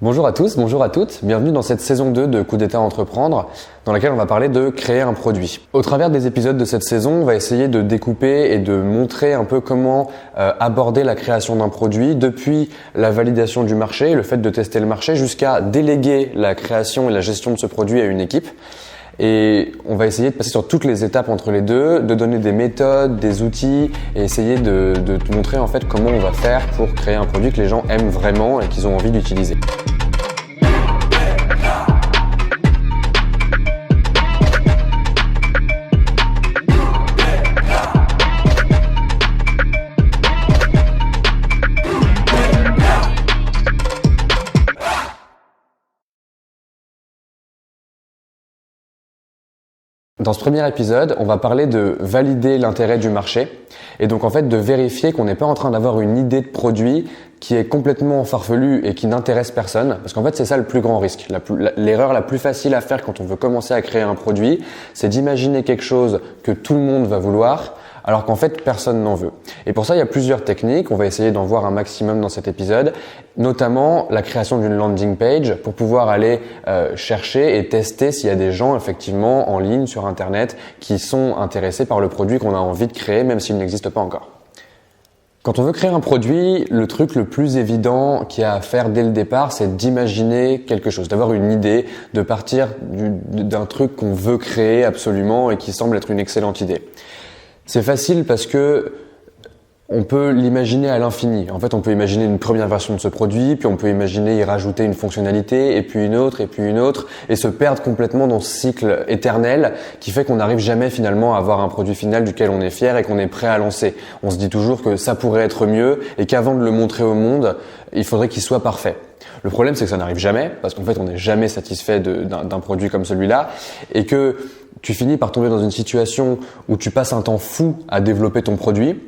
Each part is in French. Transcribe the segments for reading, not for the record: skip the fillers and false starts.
Bonjour à tous, bonjour à toutes, bienvenue dans cette saison 2 de Coup d'État Entreprendre, dans laquelle on va parler de créer un produit. Au travers des épisodes de cette saison, on va essayer de découper et de montrer un peu comment aborder la création d'un produit, depuis la validation du marché, le fait de tester le marché, jusqu'à déléguer la création et la gestion de ce produit à une équipe. Et on va essayer de passer sur toutes les étapes entre les deux, de donner des méthodes, des outils et essayer de te montrer en fait comment on va faire pour créer un produit que les gens aiment vraiment et qu'ils ont envie d'utiliser. Dans ce premier épisode, on va parler de valider l'intérêt du marché et donc en fait de vérifier qu'on n'est pas en train d'avoir une idée de produit qui est complètement farfelue et qui n'intéresse personne, parce qu'en fait c'est ça le plus grand risque. L'erreur la plus facile à faire quand on veut commencer à créer un produit, c'est d'imaginer quelque chose que tout le monde va vouloir alors qu'en fait personne n'en veut. Et pour ça il y a plusieurs techniques, on va essayer d'en voir un maximum dans cet épisode, notamment la création d'une landing page pour pouvoir aller chercher et tester s'il y a des gens effectivement en ligne sur internet qui sont intéressés par le produit qu'on a envie de créer même s'il n'existe pas encore. Quand on veut créer un produit, le truc le plus évident qu'il y a à faire dès le départ, c'est d'imaginer quelque chose, d'avoir une idée, de partir d'un truc qu'on veut créer absolument et qui semble être une excellente idée. C'est facile parce que on peut l'imaginer à l'infini. En fait, on peut imaginer une première version de ce produit, puis on peut imaginer y rajouter une fonctionnalité, et puis une autre, et se perdre complètement dans ce cycle éternel qui fait qu'on n'arrive jamais finalement à avoir un produit final duquel on est fier et qu'on est prêt à lancer. On se dit toujours que ça pourrait être mieux et qu'avant de le montrer au monde, il faudrait qu'il soit parfait. Le problème, c'est que ça n'arrive jamais, parce qu'en fait, on n'est jamais satisfait d'un produit comme celui-là, et que tu finis par tomber dans une situation où tu passes un temps fou à développer ton produit,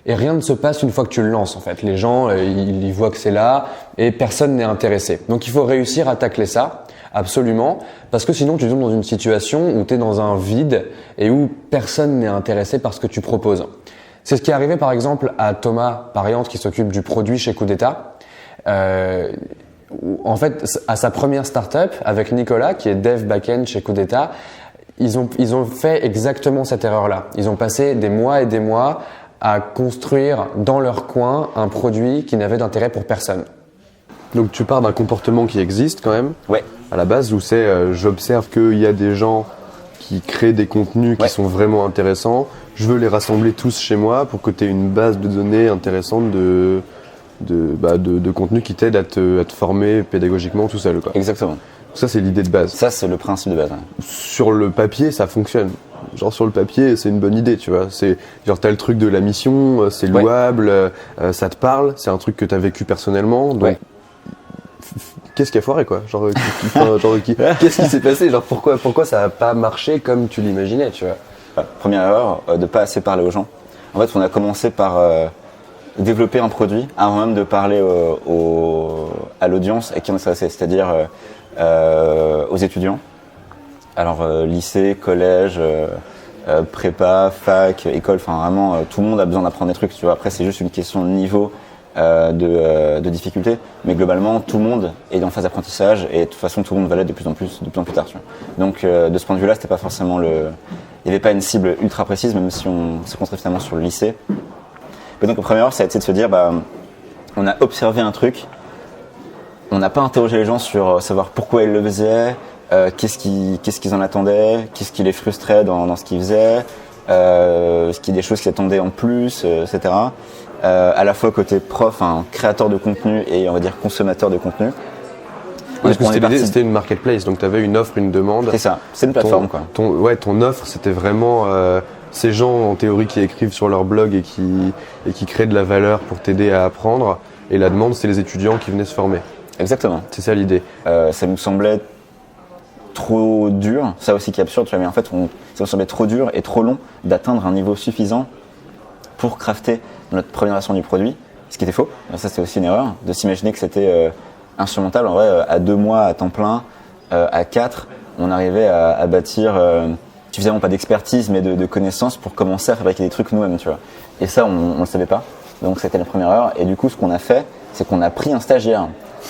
et rien ne se passe une fois que tu le lances en fait. Les gens, ils voient que c'est là et personne n'est intéressé. Donc il faut réussir à tacler ça, absolument, parce que sinon tu tombes dans une situation où tu es dans un vide et où personne n'est intéressé par ce que tu proposes. C'est ce qui est arrivé par exemple à Thomas Pariante qui s'occupe du produit chez Coup d'État. En fait, à sa première startup avec Nicolas qui est dev backend chez Coup d'État, ils ont fait exactement cette erreur-là. Ils ont passé des mois et des mois à construire dans leur coin un produit qui n'avait d'intérêt pour personne. Donc tu pars d'un comportement qui existe quand même, ouais. À la base où c'est j'observe qu'il y a des gens qui créent des contenus qui sont vraiment intéressants, je veux les rassembler tous chez moi pour que tu aies une base de données intéressante de contenu qui t'aide à te former pédagogiquement tout seul, quoi. Exactement. Ça c'est l'idée de base. Ça c'est le principe de base. Ouais. Sur le papier ça fonctionne. Genre sur le papier, c'est une bonne idée, tu vois. C'est genre t'as le truc de la mission, c'est louable, ça te parle, c'est un truc que t'as vécu personnellement. Donc qu'est-ce qui a foiré quoi? Qu'est-ce qui s'est passé? Genre pourquoi ça a pas marché comme tu l'imaginais, tu vois? Première erreur, de pas assez parler aux gens. En fait, on a commencé par développer un produit avant même de parler à l'audience à qui on s'adressait, c'est-à-dire aux étudiants. Alors lycée, collège, prépa, fac, école, enfin vraiment tout le monde a besoin d'apprendre des trucs, tu vois. Après c'est juste une question de niveau de difficulté, mais globalement tout le monde est en phase d'apprentissage et de toute façon tout le monde va l'être de plus en plus tard, tu vois. Donc de ce point de vue-là, c'était pas forcément il n'y avait pas une cible ultra précise, même si on se concentrait finalement sur le lycée. Et donc la première heure, ça a été de se dire, on a observé un truc, on n'a pas interrogé les gens sur savoir pourquoi ils le faisaient. Qu'est-ce qu'ils en attendaient, qu'est-ce qui les frustrait dans ce qu'ils faisaient, ce qui est des choses qu'ils attendaient en plus, etc. À la fois côté prof, créateur de contenu et on va dire consommateur de contenu. Parce que c'était une marketplace, donc tu avais une offre, une demande. C'est ça, c'est une plateforme quoi. Ton offre c'était vraiment ces gens en théorie qui écrivent sur leur blog et qui créent de la valeur pour t'aider à apprendre, et la demande c'est les étudiants qui venaient se former. Exactement. C'est ça l'idée. Ça nous semblait trop dur, ça aussi qui est absurde, tu vois, mais en fait ça nous semblait trop dur et trop long d'atteindre un niveau suffisant pour crafter notre première version du produit, ce qui était faux. Ça c'était aussi une erreur, de s'imaginer que c'était insurmontable. En vrai, à 2 mois à temps plein, à 4, on arrivait à bâtir suffisamment pas d'expertise mais de connaissances pour commencer à fabriquer des trucs nous-mêmes, tu vois. Et ça on le savait pas, donc c'était la première erreur. Et du coup ce qu'on a fait, c'est qu'on a pris un stagiaire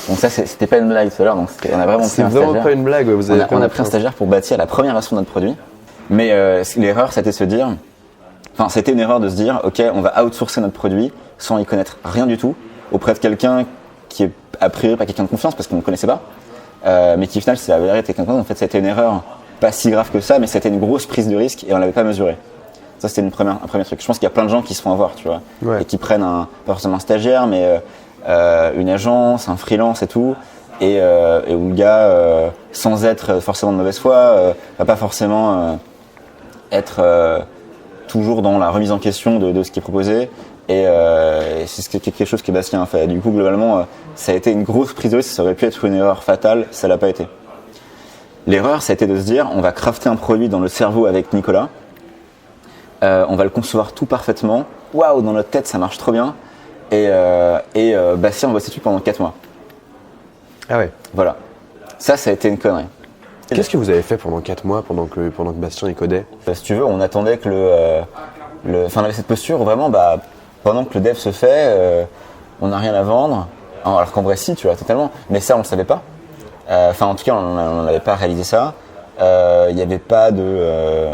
Donc ça, c'était pas une blague tout à l'heure. Donc on a vraiment pris C'est un vraiment stagiaire. pas une blague. Ouais, On a pris un stagiaire pour bâtir la première version de notre produit. Mais l'erreur, c'était de se dire, enfin, c'était une erreur de se dire, ok, on va outsourcer notre produit sans y connaître rien du tout auprès de quelqu'un qui est a priori pas quelqu'un de confiance parce qu'on ne connaissait pas, mais qui au final s'est avéré être quelqu'un de confiance. En fait, c'était une erreur pas si grave que ça, mais c'était une grosse prise de risque et on l'avait pas mesuré. Ça, c'était un premier truc. Je pense qu'il y a plein de gens qui se font avoir, tu vois, Ouais. et qui prennent pas forcément un stagiaire, mais une agence, un freelance et tout, et où le gars, sans être forcément de mauvaise foi, va pas forcément être toujours dans la remise en question de ce qui est proposé. Et c'est quelque chose que Bastien a fait. Du coup, globalement, ça a été une grosse prise de risque. Ça aurait pu être une erreur fatale, ça l'a pas été. L'erreur, ça a été de se dire, on va crafter un produit dans le cerveau avec Nicolas. On va le concevoir tout parfaitement. Waouh, dans notre tête, ça marche trop bien. Et Bastien, on va dessus pendant 4 mois. Ah ouais. Voilà. Ça a été une connerie. Qu'est-ce que vous avez fait pendant 4 mois pendant que Bastien y codait? Si tu veux, on attendait que on avait cette posture où vraiment, pendant que le dev se fait, on n'a rien à vendre. Alors qu'en vrai, si, tu vois, totalement. Mais ça, on le savait pas. En tout cas, on n'avait pas réalisé ça. Il n'y avait pas de...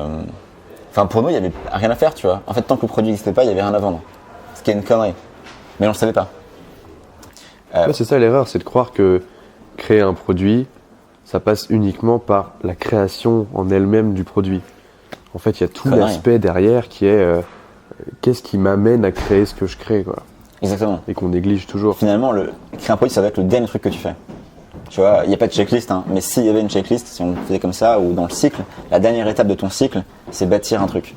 pour nous, il n'y avait rien à faire, tu vois. En fait, tant que le produit n'existait pas, il n'y avait rien à vendre. Ce qui est une connerie. Mais on le savait pas. Ouais, c'est ça l'erreur, c'est de croire que créer un produit, ça passe uniquement par la création en elle-même du produit. En fait, il y a tout l'aspect derrière qui est qu'est-ce qui m'amène à créer ce que je crée, quoi. Exactement. Et qu'on néglige toujours. Finalement, créer un produit, ça va être le dernier truc que tu fais. Tu vois, il n'y a pas de checklist, hein, mais s'il y avait une checklist, si on faisait comme ça, ou dans le cycle, la dernière étape de ton cycle, c'est bâtir un truc.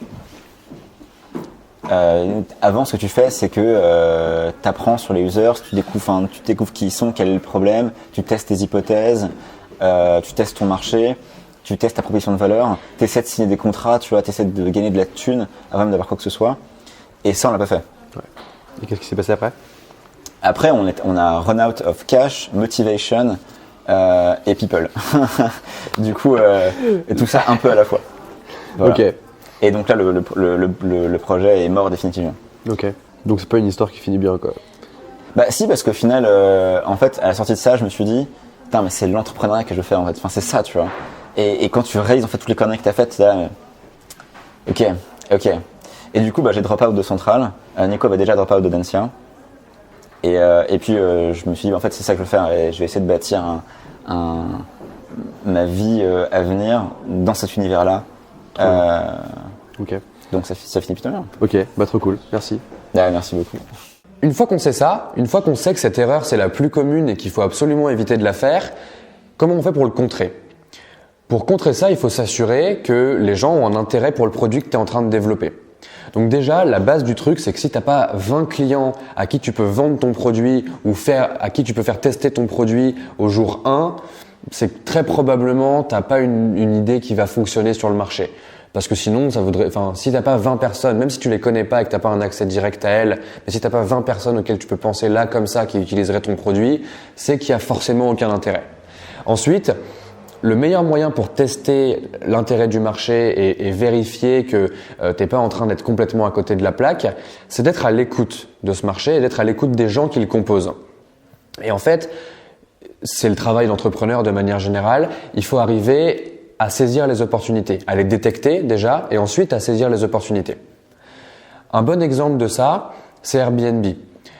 Avant, ce que tu fais, c'est que tu apprends sur les users, tu découvres qui ils sont, quel est le problème, tu testes tes hypothèses, tu testes ton marché, tu testes ta proposition de valeur, tu essaies de signer des contrats, tu vois, tu essaies de gagner de la thune avant même d'avoir quoi que ce soit. Et ça, on l'a pas fait. Ouais. Et qu'est-ce qui s'est passé après? Après, on a run out of cash, motivation et people. Du coup, et tout ça un peu à la fois. Voilà. Ok. Et donc là, le projet est mort définitivement. Ok. Donc c'est pas une histoire qui finit bien, quoi. Bah si, parce qu'au final, en fait, à la sortie de ça, je me suis dit, putain, mais c'est l'entrepreneuriat que je fais en fait. Enfin, c'est ça, tu vois. Et quand tu réalises en fait toutes les conneries que t'as faites, là, ok. Et du coup, j'ai drop out de Central. Nico avait déjà drop out de Dancia. Et puis je me suis dit, en fait, c'est ça que je veux faire. Et je vais essayer de bâtir ma vie à venir dans cet univers-là. Cool. Ok. Donc ça finit plutôt bien. Ok, trop cool. Merci. Ouais, merci beaucoup. Une fois qu'on sait ça, une fois qu'on sait que cette erreur c'est la plus commune et qu'il faut absolument éviter de la faire, comment on fait pour le contrer? Pour contrer ça, il faut s'assurer que les gens ont un intérêt pour le produit que tu es en train de développer. Donc déjà, la base du truc, c'est que si tu n'as pas 20 clients à qui tu peux vendre ton produit ou à qui tu peux faire tester ton produit au jour 1, c'est que très probablement, tu n'as pas une idée qui va fonctionner sur le marché. Parce que sinon, si t'as pas 20 personnes, même si tu les connais pas et que t'as pas un accès direct à elles, mais si t'as pas 20 personnes auxquelles tu peux penser là comme ça qui utiliseraient ton produit, c'est qu'il y a forcément aucun intérêt. Ensuite, le meilleur moyen pour tester l'intérêt du marché et vérifier que t'es pas en train d'être complètement à côté de la plaque, c'est d'être à l'écoute de ce marché et d'être à l'écoute des gens qui le composent. Et en fait, c'est le travail d'entrepreneur de manière générale. Il faut arriver à saisir les opportunités, à les détecter déjà et ensuite à saisir les opportunités. Un bon exemple de ça, c'est Airbnb.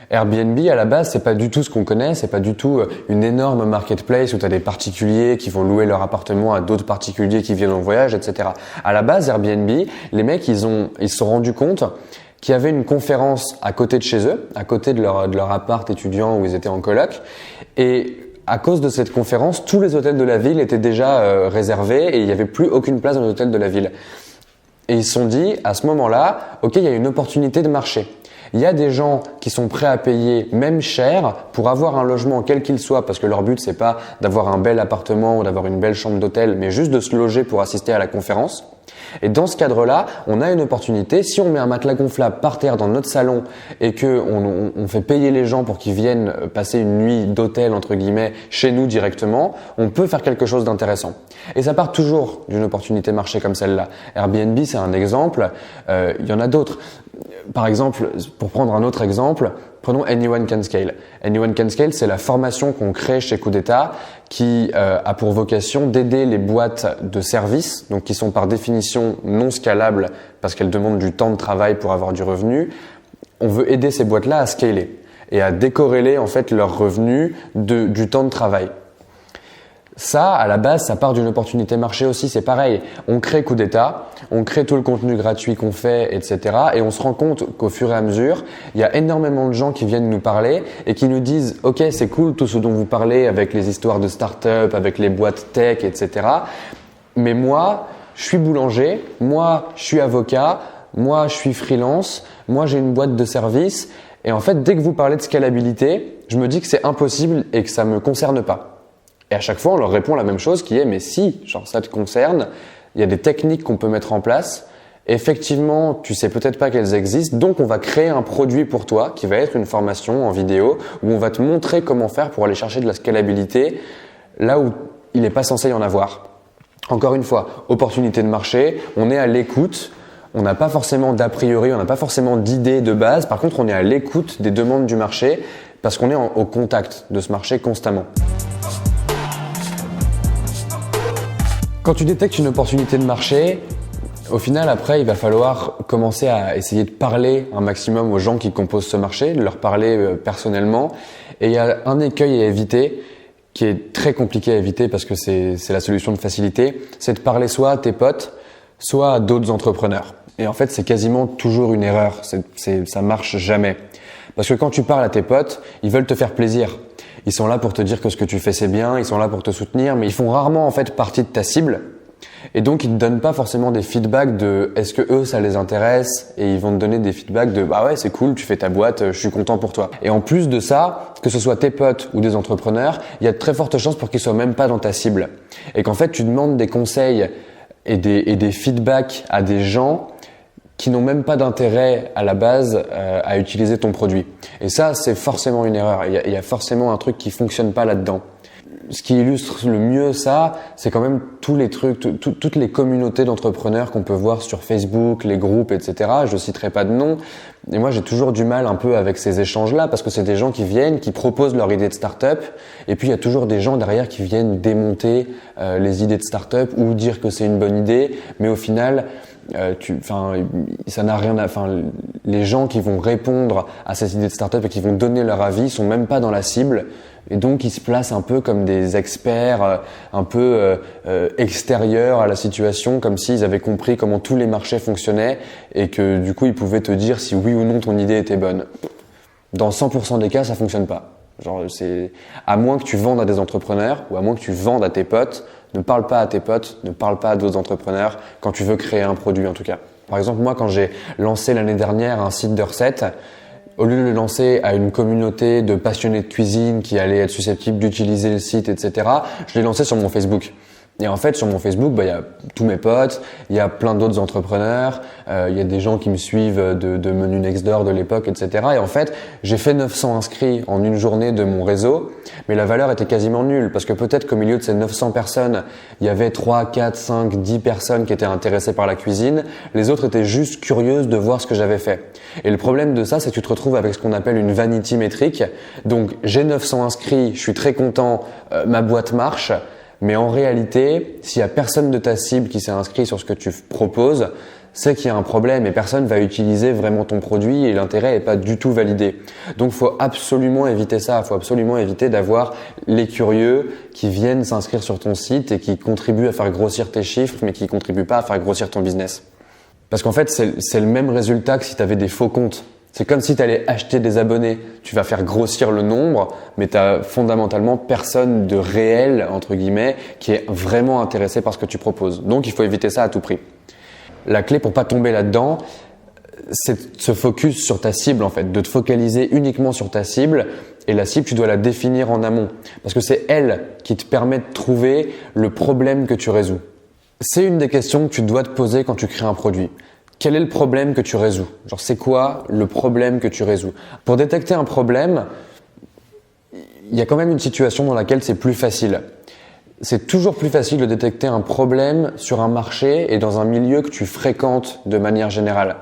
Airbnb, à la base, c'est pas du tout ce qu'on connaît, c'est pas du tout une énorme marketplace où tu as des particuliers qui vont louer leur appartement à d'autres particuliers qui viennent en voyage, etc. À la base, Airbnb, les mecs, ils se sont rendus compte qu'il y avait une conférence à côté de chez eux, à côté de leur appart étudiant où ils étaient en coloc, et à cause de cette conférence, tous les hôtels de la ville étaient déjà réservés et il n'y avait plus aucune place dans les hôtels de la ville. Et ils se sont dit, à ce moment-là, ok, il y a une opportunité de marché. Il y a des gens qui sont prêts à payer même cher pour avoir un logement quel qu'il soit, parce que leur but c'est pas d'avoir un bel appartement ou d'avoir une belle chambre d'hôtel, mais juste de se loger pour assister à la conférence. Et dans ce cadre-là, on a une opportunité. Si on met un matelas gonflable par terre dans notre salon et que on fait payer les gens pour qu'ils viennent passer une nuit d'hôtel entre guillemets chez nous directement, on peut faire quelque chose d'intéressant. Et ça part toujours d'une opportunité marché comme celle-là. Airbnb, c'est un exemple. Il y en a d'autres. Par exemple, pour prendre un autre exemple, Prenons Anyone Can Scale. Anyone Can Scale, c'est la formation qu'on crée chez Coup d'État qui a pour vocation d'aider les boîtes de services, donc qui sont par définition non scalables parce qu'elles demandent du temps de travail pour avoir du revenu. On veut aider ces boîtes-là à scaler et à décorréler en fait leurs revenus du temps de travail. Ça, à la base, ça part d'une opportunité marché aussi, c'est pareil. On crée Coup d'État, on crée tout le contenu gratuit qu'on fait, etc. Et on se rend compte qu'au fur et à mesure, il y a énormément de gens qui viennent nous parler et qui nous disent « Ok, c'est cool tout ce dont vous parlez avec les histoires de start-up, avec les boîtes tech, etc. Mais moi, je suis boulanger, moi, je suis avocat, moi, je suis freelance, moi, j'ai une boîte de service. Et en fait, dès que vous parlez de scalabilité, je me dis que c'est impossible et que ça me concerne pas. » Et à chaque fois, on leur répond la même chose qui est « mais si, genre ça te concerne, il y a des techniques qu'on peut mettre en place. Effectivement, tu sais peut-être pas qu'elles existent, donc on va créer un produit pour toi qui va être une formation en vidéo où on va te montrer comment faire pour aller chercher de la scalabilité là où il n'est pas censé y en avoir. » Encore une fois, opportunité de marché, on est à l'écoute. On n'a pas forcément d'a priori, on n'a pas forcément d'idées de base. Par contre, on est à l'écoute des demandes du marché parce qu'on est au contact de ce marché constamment. Quand tu détectes une opportunité de marché, au final, après, il va falloir commencer à essayer de parler un maximum aux gens qui composent ce marché, de leur parler personnellement. Et il y a un écueil à éviter qui est très compliqué à éviter parce que c'est la solution de facilité, c'est de parler soit à tes potes, soit à d'autres entrepreneurs. Et en fait, c'est quasiment toujours une erreur. Ça marche jamais. Parce que quand tu parles à tes potes, ils veulent te faire plaisir. Ils sont là pour te dire que ce que tu fais c'est bien, ils sont là pour te soutenir, mais ils font rarement en fait partie de ta cible. Et donc ils te donnent pas forcément des feedbacks de est-ce que eux ça les intéresse, et ils vont te donner des feedbacks de bah ouais c'est cool, tu fais ta boîte, je suis content pour toi. Et en plus de ça, que ce soit tes potes ou des entrepreneurs, il y a de très fortes chances pour qu'ils soient même pas dans ta cible. Et qu'en fait tu demandes des conseils et des feedbacks à des gens qui n'ont même pas d'intérêt à la base à utiliser ton produit. Et ça, c'est forcément une erreur. Il y a forcément un truc qui fonctionne pas là-dedans. Ce qui illustre le mieux ça, c'est quand même tous les trucs, toutes les communautés d'entrepreneurs qu'on peut voir sur Facebook, les groupes, etc. Je citerai pas de nom. Et moi, j'ai toujours du mal un peu avec ces échanges-là parce que c'est des gens qui viennent, qui proposent leur idée de start-up. Et puis, il y a toujours des gens derrière qui viennent démonter les idées de start-up ou dire que c'est une bonne idée. Mais au final, ça n'a rien à, les gens qui vont répondre à ces idées de start-up et qui vont donner leur avis sont même pas dans la cible. Et donc, ils se placent un peu comme des experts, un peu extérieurs à la situation, comme s'ils avaient compris comment tous les marchés fonctionnaient et que du coup, ils pouvaient te dire si oui ou non ton idée était bonne. Dans 100% des cas, ça fonctionne pas. Genre, à moins que tu vendes à des entrepreneurs ou à moins que tu vendes à tes potes, ne parle pas à tes potes, ne parle pas à d'autres entrepreneurs quand tu veux créer un produit en tout cas. Par exemple, moi, quand j'ai lancé l'année dernière un site de recettes, au lieu de le lancer à une communauté de passionnés de cuisine qui allaient être susceptibles d'utiliser le site, etc., je l'ai lancé sur mon Facebook. Et en fait, sur mon Facebook, il y a tous mes potes, il y a plein d'autres entrepreneurs, il y a des gens qui me suivent de Menu Next Door de l'époque, etc. Et en fait, j'ai fait 900 inscrits en une journée de mon réseau, mais la valeur était quasiment nulle parce que peut-être qu'au milieu de ces 900 personnes, il y avait 3, 4, 5, 10 personnes qui étaient intéressées par la cuisine. Les autres étaient juste curieuses de voir ce que j'avais fait. Et le problème de ça, c'est que tu te retrouves avec ce qu'on appelle une vanity métrique. Donc, j'ai 900 inscrits, je suis très content, ma boîte marche. Mais en réalité, s'il y a personne de ta cible qui s'est inscrit sur ce que tu proposes, c'est qu'il y a un problème et personne va utiliser vraiment ton produit et l'intérêt est pas du tout validé. Donc, faut absolument éviter ça. Faut absolument éviter d'avoir les curieux qui viennent s'inscrire sur ton site et qui contribuent à faire grossir tes chiffres, mais qui contribuent pas à faire grossir ton business. Parce qu'en fait, c'est le même résultat que si tu avais des faux comptes. C'est comme si tu allais acheter des abonnés. Tu vas faire grossir le nombre, mais tu as fondamentalement personne de réel, entre guillemets, qui est vraiment intéressé par ce que tu proposes. Donc, il faut éviter ça à tout prix. La clé pour pas tomber là-dedans, c'est de se focus sur ta cible, en fait, de te focaliser uniquement sur ta cible. Et la cible, tu dois la définir en amont. Parce que c'est elle qui te permet de trouver le problème que tu résous. C'est une des questions que tu dois te poser quand tu crées un produit. Quel est le problème que tu résous? Genre, c'est quoi le problème que tu résous? Pour détecter un problème, il y a quand même une situation dans laquelle c'est plus facile. C'est toujours plus facile de détecter un problème sur un marché et dans un milieu que tu fréquentes de manière générale.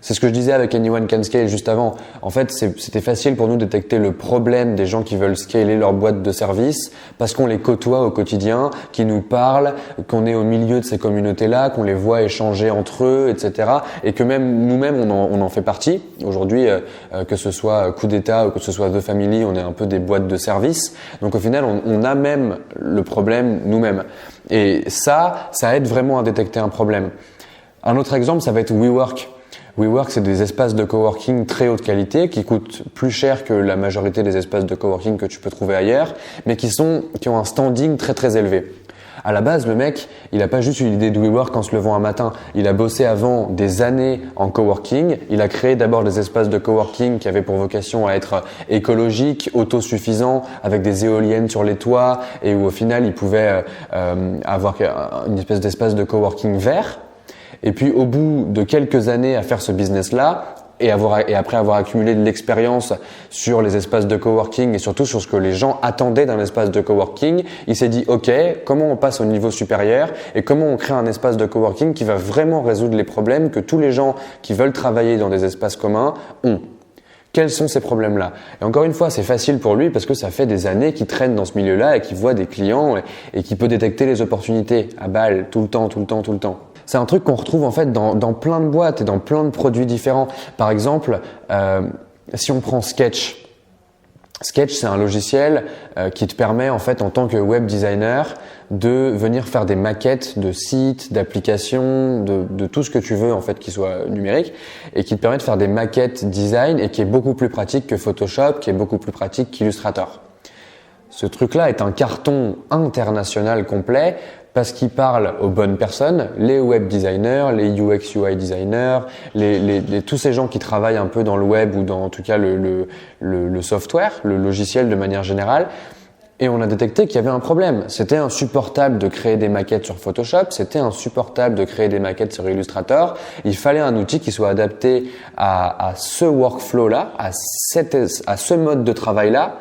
C'est ce que je disais avec Anyone Can Scale juste avant. En fait, c'était facile pour nous de détecter le problème des gens qui veulent scaler leur boîte de service parce qu'on les côtoie au quotidien, qui nous parlent, qu'on est au milieu de ces communautés-là, qu'on les voit échanger entre eux, etc. Et que même nous-mêmes, on en fait partie. Aujourd'hui, que ce soit Coup d'État ou que ce soit The Family, on est un peu des boîtes de service. Donc au final, on a même le problème nous-mêmes. Et ça aide vraiment à détecter un problème. Un autre exemple, ça va être WeWork. WeWork, c'est des espaces de coworking très haute qualité qui coûtent plus cher que la majorité des espaces de coworking que tu peux trouver ailleurs, mais qui ont un standing très très élevé. À la base, le mec, il a pas juste eu l'idée de WeWork en se levant un matin. Il a bossé avant des années en coworking. Il a créé d'abord des espaces de coworking qui avaient pour vocation à être écologiques, autosuffisants, avec des éoliennes sur les toits et où au final, il pouvait avoir une espèce d'espace de coworking vert. Et puis au bout de quelques années à faire ce business-là, et après avoir accumulé de l'expérience sur les espaces de coworking et surtout sur ce que les gens attendaient d'un espace de coworking, il s'est dit ok, comment on passe au niveau supérieur et comment on crée un espace de coworking qui va vraiment résoudre les problèmes que tous les gens qui veulent travailler dans des espaces communs ont. Quels sont ces problèmes-là? Et encore une fois, c'est facile pour lui parce que ça fait des années qu'il traîne dans ce milieu-là et qu'il voit des clients et qu'il peut détecter les opportunités à balle tout le temps. C'est un truc qu'on retrouve en fait dans plein de boîtes et dans plein de produits différents. Par exemple, si on prend Sketch. Sketch, c'est un logiciel qui te permet en fait en tant que web designer de venir faire des maquettes de sites, d'applications, de tout ce que tu veux en fait qui soit numérique et qui te permet de faire des maquettes design et qui est beaucoup plus pratique que Photoshop, qui est beaucoup plus pratique qu'Illustrator. Ce truc-là est un carton international complet parce qu'il parle aux bonnes personnes, les web designers, les UX UI designers, tous ces gens qui travaillent un peu dans le web ou dans en tout cas le software, le logiciel de manière générale. Et on a détecté qu'il y avait un problème. C'était insupportable de créer des maquettes sur Photoshop, c'était insupportable de créer des maquettes sur Illustrator. Il fallait un outil qui soit adapté à ce workflow-là, à ce mode de travail-là.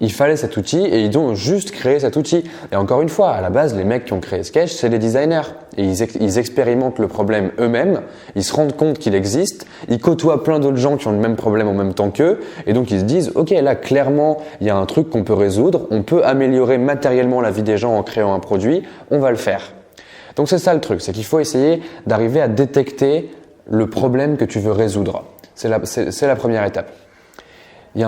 Il fallait cet outil et ils ont juste créé cet outil. Et encore une fois, à la base, les mecs qui ont créé Sketch, c'est des designers. Et ils expérimentent le problème eux-mêmes, ils se rendent compte qu'il existe, ils côtoient plein d'autres gens qui ont le même problème en même temps qu'eux, et donc ils se disent, ok, là, clairement, il y a un truc qu'on peut résoudre, on peut améliorer matériellement la vie des gens en créant un produit, on va le faire. Donc c'est ça le truc, c'est qu'il faut essayer d'arriver à détecter le problème que tu veux résoudre. C'est la première étape. Il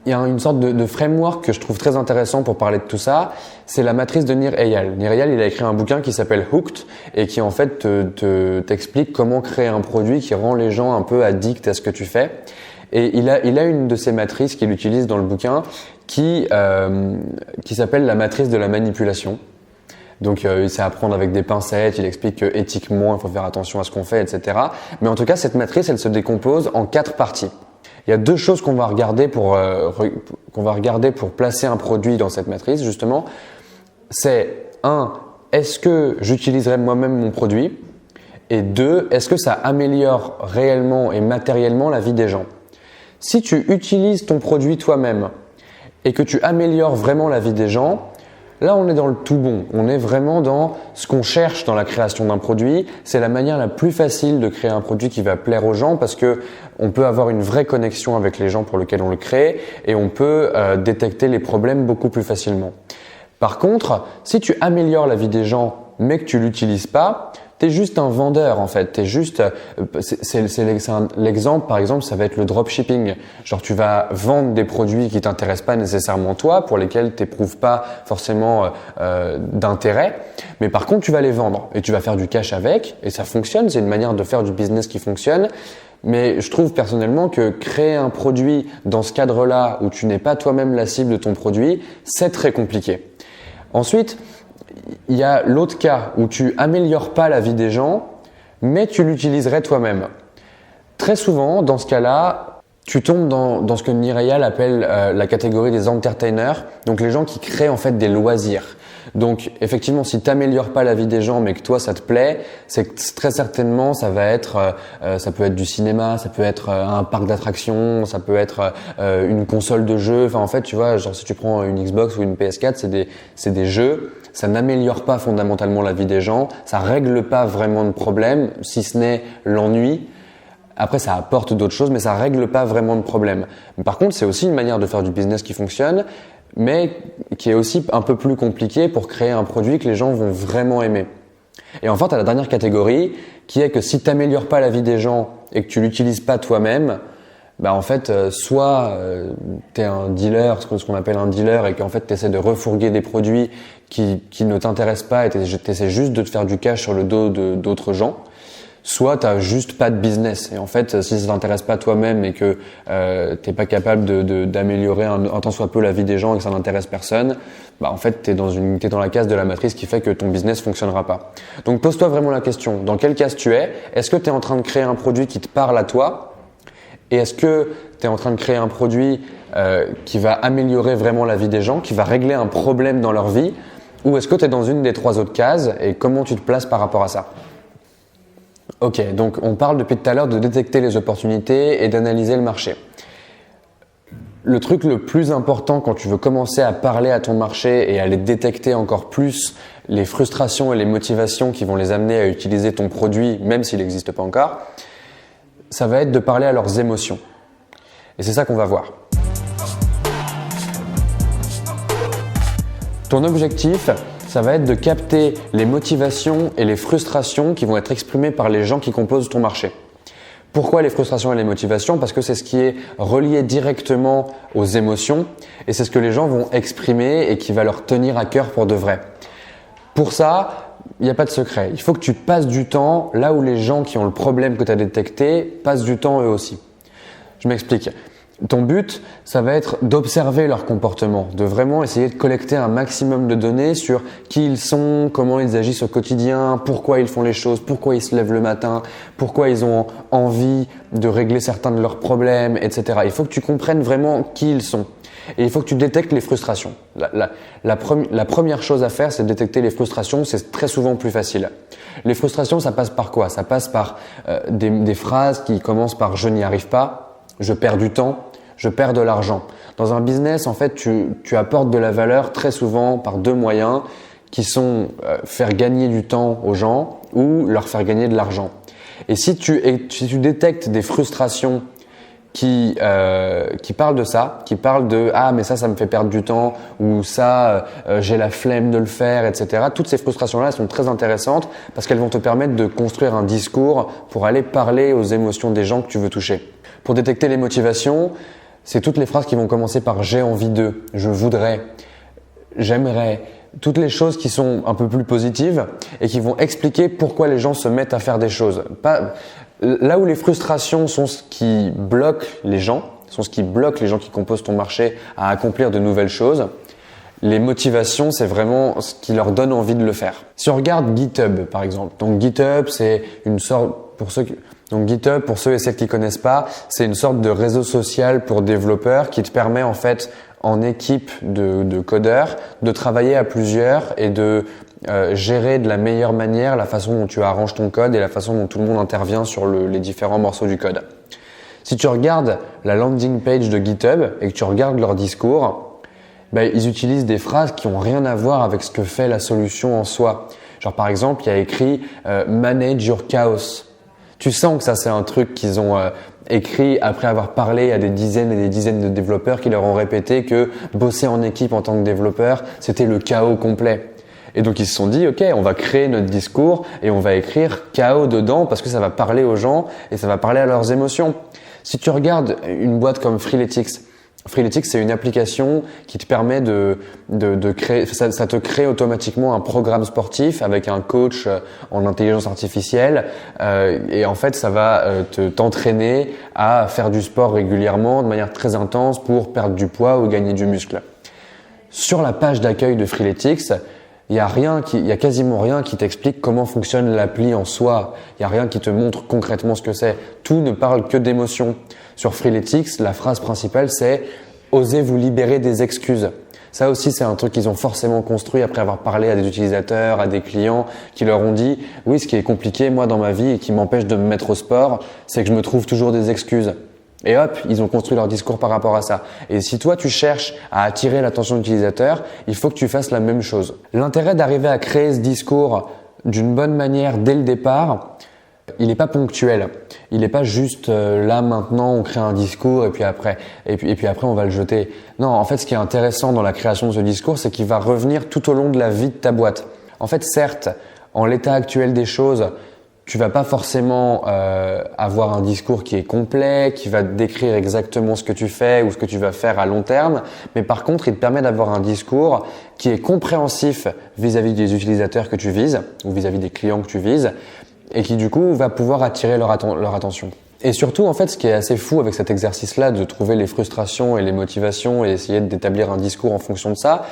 y a une sorte de framework que je trouve très intéressant pour parler de tout ça. C'est la matrice de Nir Eyal. Nir Eyal, il a écrit un bouquin qui s'appelle Hooked et qui en fait t'explique comment créer un produit qui rend les gens un peu addicts à ce que tu fais. Et il a une de ces matrices qu'il utilise dans le bouquin qui s'appelle la matrice de la manipulation. Donc c'est à prendre avec des pincettes, il explique que éthiquement il faut faire attention à ce qu'on fait, etc. Mais en tout cas, cette matrice, elle se décompose en 4 parties. Il y a 2 choses qu'on va regarder pour placer un produit dans cette matrice justement. C'est 1, est-ce que j'utiliserai moi-même mon produit? Et 2, est-ce que ça améliore réellement et matériellement la vie des gens? Si tu utilises ton produit toi-même et que tu améliores vraiment la vie des gens, là, on est dans le tout bon. On est vraiment dans ce qu'on cherche dans la création d'un produit. C'est la manière la plus facile de créer un produit qui va plaire aux gens parce que on peut avoir une vraie connexion avec les gens pour lesquels on le crée et on peut détecter les problèmes beaucoup plus facilement. Par contre, si tu améliores la vie des gens mais que tu l'utilises pas, t'es juste un vendeur en fait. T'es juste, l'exemple par exemple, ça va être le dropshipping. Genre tu vas vendre des produits qui t'intéressent pas nécessairement toi, pour lesquels t'éprouves pas forcément d'intérêt, mais par contre tu vas les vendre et tu vas faire du cash avec et ça fonctionne. C'est une manière de faire du business qui fonctionne. Mais je trouve personnellement que créer un produit dans ce cadre-là où tu n'es pas toi-même la cible de ton produit, c'est très compliqué. Ensuite, il y a l'autre cas où tu améliores pas la vie des gens, mais tu l'utiliserais toi-même. Très souvent, dans ce cas-là, tu tombes dans ce que Nir Eyal appelle la catégorie des entertainers, donc les gens qui créent en fait des loisirs. Donc effectivement, si tu n'améliores pas la vie des gens mais que toi ça te plaît, c'est que très certainement ça va être, ça peut être du cinéma, ça peut être un parc d'attractions, ça peut être une console de jeux. Enfin en fait, tu vois, genre si tu prends une Xbox ou une PS4, c'est des jeux. Ça n'améliore pas fondamentalement la vie des gens, ça règle pas vraiment de problème, si ce n'est l'ennui. Après, ça apporte d'autres choses, mais ça règle pas vraiment de problème. Par contre, c'est aussi une manière de faire du business qui fonctionne, mais qui est aussi un peu plus compliquée pour créer un produit que les gens vont vraiment aimer. Et enfin, tu as la dernière catégorie qui est que si tu n'améliores pas la vie des gens et que tu l'utilises pas toi-même, bah en fait, soit tu es un dealer, ce qu'on appelle un dealer, et qu'en fait tu essaies de refourguer des produits qui ne t'intéressent pas et tu essaies juste de te faire du cash sur le dos d'autres gens, soit tu n'as juste pas de business. Et en fait, si ça t'intéresse pas toi-même et que t'es pas capable d'améliorer un tant soit peu la vie des gens et que ça n'intéresse personne, bah en fait t'es dans la case de la matrice qui fait que ton business fonctionnera pas. Donc pose-toi vraiment la question, dans quelle case tu es? Est-ce que tu es en train de créer un produit qui te parle à toi? Et est-ce que tu es en train de créer un produit qui va améliorer vraiment la vie des gens, qui va régler un problème dans leur vie? Ou est-ce que tu es dans une des 3 autres cases et comment tu te places par rapport à ça? Ok, donc on parle depuis tout à l'heure de détecter les opportunités et d'analyser le marché. Le truc le plus important quand tu veux commencer à parler à ton marché et à les détecter encore plus, les frustrations et les motivations qui vont les amener à utiliser ton produit, même s'il n'existe pas encore, ça va être de parler à leurs émotions. Et c'est ça qu'on va voir. Ton objectif, ça va être de capter les motivations et les frustrations qui vont être exprimées par les gens qui composent ton marché. Pourquoi les frustrations et les motivations? Parce que c'est ce qui est relié directement aux émotions et c'est ce que les gens vont exprimer et qui va leur tenir à cœur pour de vrai. Pour ça, il n'y a pas de secret. Il faut que tu passes du temps là où les gens qui ont le problème que tu as détecté passent du temps eux aussi. Je m'explique. Ton but, ça va être d'observer leur comportement, de vraiment essayer de collecter un maximum de données sur qui ils sont, comment ils agissent au quotidien, pourquoi ils font les choses, pourquoi ils se lèvent le matin, pourquoi ils ont envie de régler certains de leurs problèmes, etc. Il faut que tu comprennes vraiment qui ils sont. Et il faut que tu détectes les frustrations. La première chose à faire, c'est de détecter les frustrations. C'est très souvent plus facile. Les frustrations, ça passe par quoi? Ça passe par des phrases qui commencent par « je n'y arrive pas »,« je perds du temps »,« je perds de l'argent ». Dans un business, en fait, tu apportes de la valeur très souvent par 2 moyens qui sont faire gagner du temps aux gens ou leur faire gagner de l'argent. Et si tu détectes des frustrations qui parlent de ça, qui parlent de « ah mais ça me fait perdre du temps » ou « ça j'ai la flemme de le faire », etc. Toutes ces frustrations-là, elles sont très intéressantes parce qu'elles vont te permettre de construire un discours pour aller parler aux émotions des gens que tu veux toucher. Pour détecter les motivations, c'est toutes les phrases qui vont commencer par « j'ai envie de »,« je voudrais »,« j'aimerais », toutes les choses qui sont un peu plus positives et qui vont expliquer pourquoi les gens se mettent à faire des choses. Là où les frustrations sont ce qui bloque les gens, qui composent ton marché à accomplir de nouvelles choses, les motivations, c'est vraiment ce qui leur donne envie de le faire. Si on regarde GitHub, par exemple, donc GitHub, c'est une sorte, donc GitHub, pour ceux et celles qui connaissent pas, c'est une sorte de réseau social pour développeurs qui te permet en fait, en équipe de codeurs, de travailler à plusieurs et de gérer de la meilleure manière la façon dont tu arranges ton code et la façon dont tout le monde intervient sur les différents morceaux du code. Si tu regardes la landing page de GitHub et que tu regardes leur discours, ils utilisent des phrases qui ont rien à voir avec ce que fait la solution en soi. Genre par exemple, il y a écrit manage your chaos. Tu sens que ça c'est un truc qu'ils ont écrit après avoir parlé à des dizaines et des dizaines de développeurs qui leur ont répété que bosser en équipe en tant que développeur, c'était le chaos complet. Et donc ils se sont dit, ok, on va créer notre discours et on va écrire chaos dedans parce que ça va parler aux gens et ça va parler à leurs émotions. Si tu regardes une boîte comme Freeletics, c'est une application qui te permet de créer, ça te crée automatiquement un programme sportif avec un coach en intelligence artificielle et en fait ça va t'entraîner à faire du sport régulièrement de manière très intense pour perdre du poids ou gagner du muscle. Sur la page d'accueil de Freeletics, il y a quasiment rien qui t'explique comment fonctionne l'appli en soi. Il y a rien qui te montre concrètement ce que c'est. Tout ne parle que d'émotions. Sur Freeletics, la phrase principale c'est « Osez vous libérer des excuses ». Ça aussi, c'est un truc qu'ils ont forcément construit après avoir parlé à des utilisateurs, à des clients qui leur ont dit « Oui, ce qui est compliqué moi dans ma vie et qui m'empêche de me mettre au sport, c'est que je me trouve toujours des excuses ». Et hop, ils ont construit leur discours par rapport à ça. Et si toi, tu cherches à attirer l'attention de l'utilisateur, il faut que tu fasses la même chose. L'intérêt d'arriver à créer ce discours d'une bonne manière dès le départ, il n'est pas ponctuel. Il n'est pas juste là maintenant on crée un discours et puis après on va le jeter. Non, en fait ce qui est intéressant dans la création de ce discours, c'est qu'il va revenir tout au long de la vie de ta boîte. En fait, certes, en l'état actuel des choses, tu vas pas forcément avoir un discours qui est complet, qui va décrire exactement ce que tu fais ou ce que tu vas faire à long terme, mais par contre, il te permet d'avoir un discours qui est compréhensif vis-à-vis des utilisateurs que tu vises ou vis-à-vis des clients que tu vises et qui du coup va pouvoir attirer leur attention. Et surtout, en fait, ce qui est assez fou avec cet exercice-là de trouver les frustrations et les motivations et essayer d'établir un discours en fonction de ça,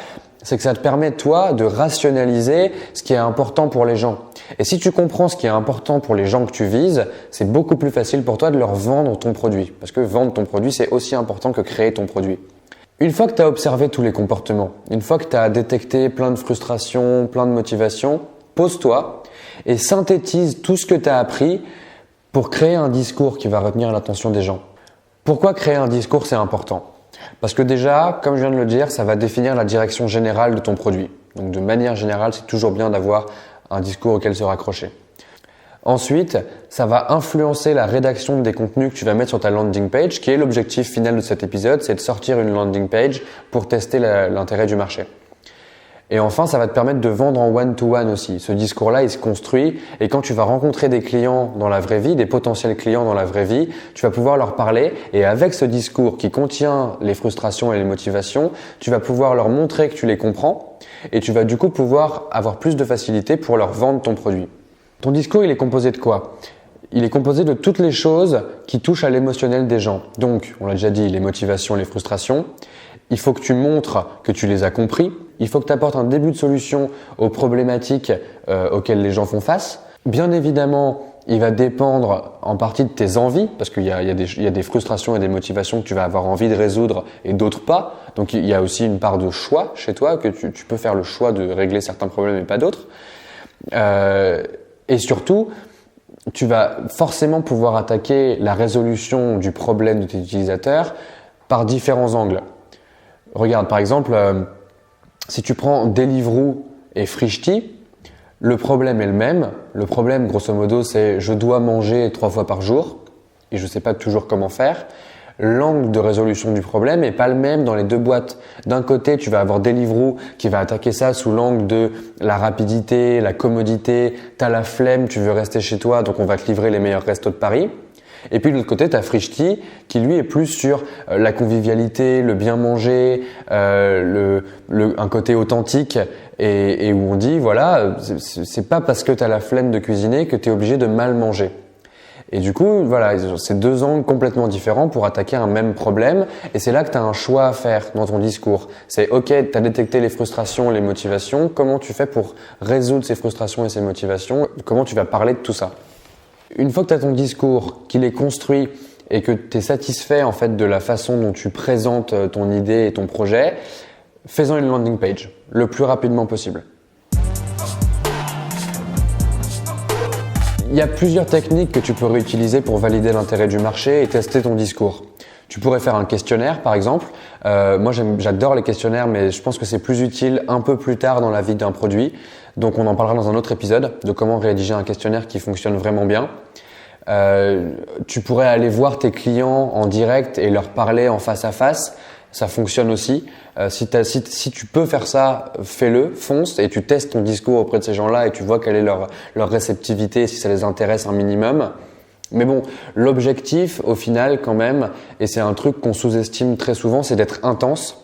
c'est que ça te permet, toi, de rationaliser ce qui est important pour les gens. Et si tu comprends ce qui est important pour les gens que tu vises, c'est beaucoup plus facile pour toi de leur vendre ton produit. Parce que vendre ton produit, c'est aussi important que créer ton produit. Une fois que tu as observé tous les comportements, une fois que tu as détecté plein de frustrations, plein de motivations, pose-toi et synthétise tout ce que tu as appris pour créer un discours qui va retenir l'attention des gens. Pourquoi créer un discours, c'est important ? Parce que déjà, comme je viens de le dire, ça va définir la direction générale de ton produit. Donc de manière générale, c'est toujours bien d'avoir un discours auquel se raccrocher. Ensuite, ça va influencer la rédaction des contenus que tu vas mettre sur ta landing page, qui est l'objectif final de cet épisode, c'est de sortir une landing page pour tester l'intérêt du marché. Et enfin, ça va te permettre de vendre en one-to-one aussi. Ce discours-là, il se construit et quand tu vas rencontrer des clients dans la vraie vie, des potentiels clients dans la vraie vie, tu vas pouvoir leur parler et avec ce discours qui contient les frustrations et les motivations, tu vas pouvoir leur montrer que tu les comprends et tu vas du coup pouvoir avoir plus de facilité pour leur vendre ton produit. Ton discours, il est composé de quoi ? Il est composé de toutes les choses qui touchent à l'émotionnel des gens. Donc, on l'a déjà dit, les motivations, les frustrations. Il faut que tu montres que tu les as compris. Il faut que tu apportes un début de solution aux problématiques auxquelles les gens font face. Bien évidemment, il va dépendre en partie de tes envies, parce qu'il y a des frustrations et des motivations que tu vas avoir envie de résoudre et d'autres pas. Donc, il y a aussi une part de choix chez toi, que tu peux faire le choix de régler certains problèmes et pas d'autres. Et surtout, tu vas forcément pouvoir attaquer la résolution du problème de tes utilisateurs par différents angles. Regarde, par exemple, si tu prends Deliveroo et Frishti, le problème est le même. Le problème, grosso modo, c'est je dois manger 3 fois par jour et je ne sais pas toujours comment faire. L'angle de résolution du problème est pas le même dans les deux boîtes. D'un côté, tu vas avoir Deliveroo qui va attaquer ça sous l'angle de la rapidité, la commodité. T'as la flemme, tu veux rester chez toi, donc on va te livrer les meilleurs restos de Paris. Et puis de l'autre côté, tu as Frishti qui lui est plus sur la convivialité, le bien manger, un côté authentique et où on dit voilà, c'est pas parce que tu as la flemme de cuisiner que tu es obligé de mal manger. Et du coup, voilà, c'est deux angles complètement différents pour attaquer un même problème et c'est là que tu as un choix à faire dans ton discours. C'est OK, tu as détecté les frustrations, les motivations, comment tu fais pour résoudre ces frustrations et ces motivations, comment tu vas parler de tout ça. Une fois que tu as ton discours, qu'il est construit et que tu es satisfait en fait de la façon dont tu présentes ton idée et ton projet, fais-en une landing page le plus rapidement possible. Il y a plusieurs techniques que tu peux réutiliser pour valider l'intérêt du marché et tester ton discours. Tu pourrais faire un questionnaire par exemple. Moi j'adore les questionnaires mais je pense que c'est plus utile un peu plus tard dans la vie d'un produit. Donc on en parlera dans un autre épisode de comment rédiger un questionnaire qui fonctionne vraiment bien. Tu pourrais aller voir tes clients en direct et leur parler en face à face. Ça fonctionne aussi. Si tu peux faire ça, fais-le, fonce et tu testes ton discours auprès de ces gens-là et tu vois quelle est leur réceptivité, si ça les intéresse un minimum. Mais bon, l'objectif au final quand même, et c'est un truc qu'on sous-estime très souvent, c'est d'être intense.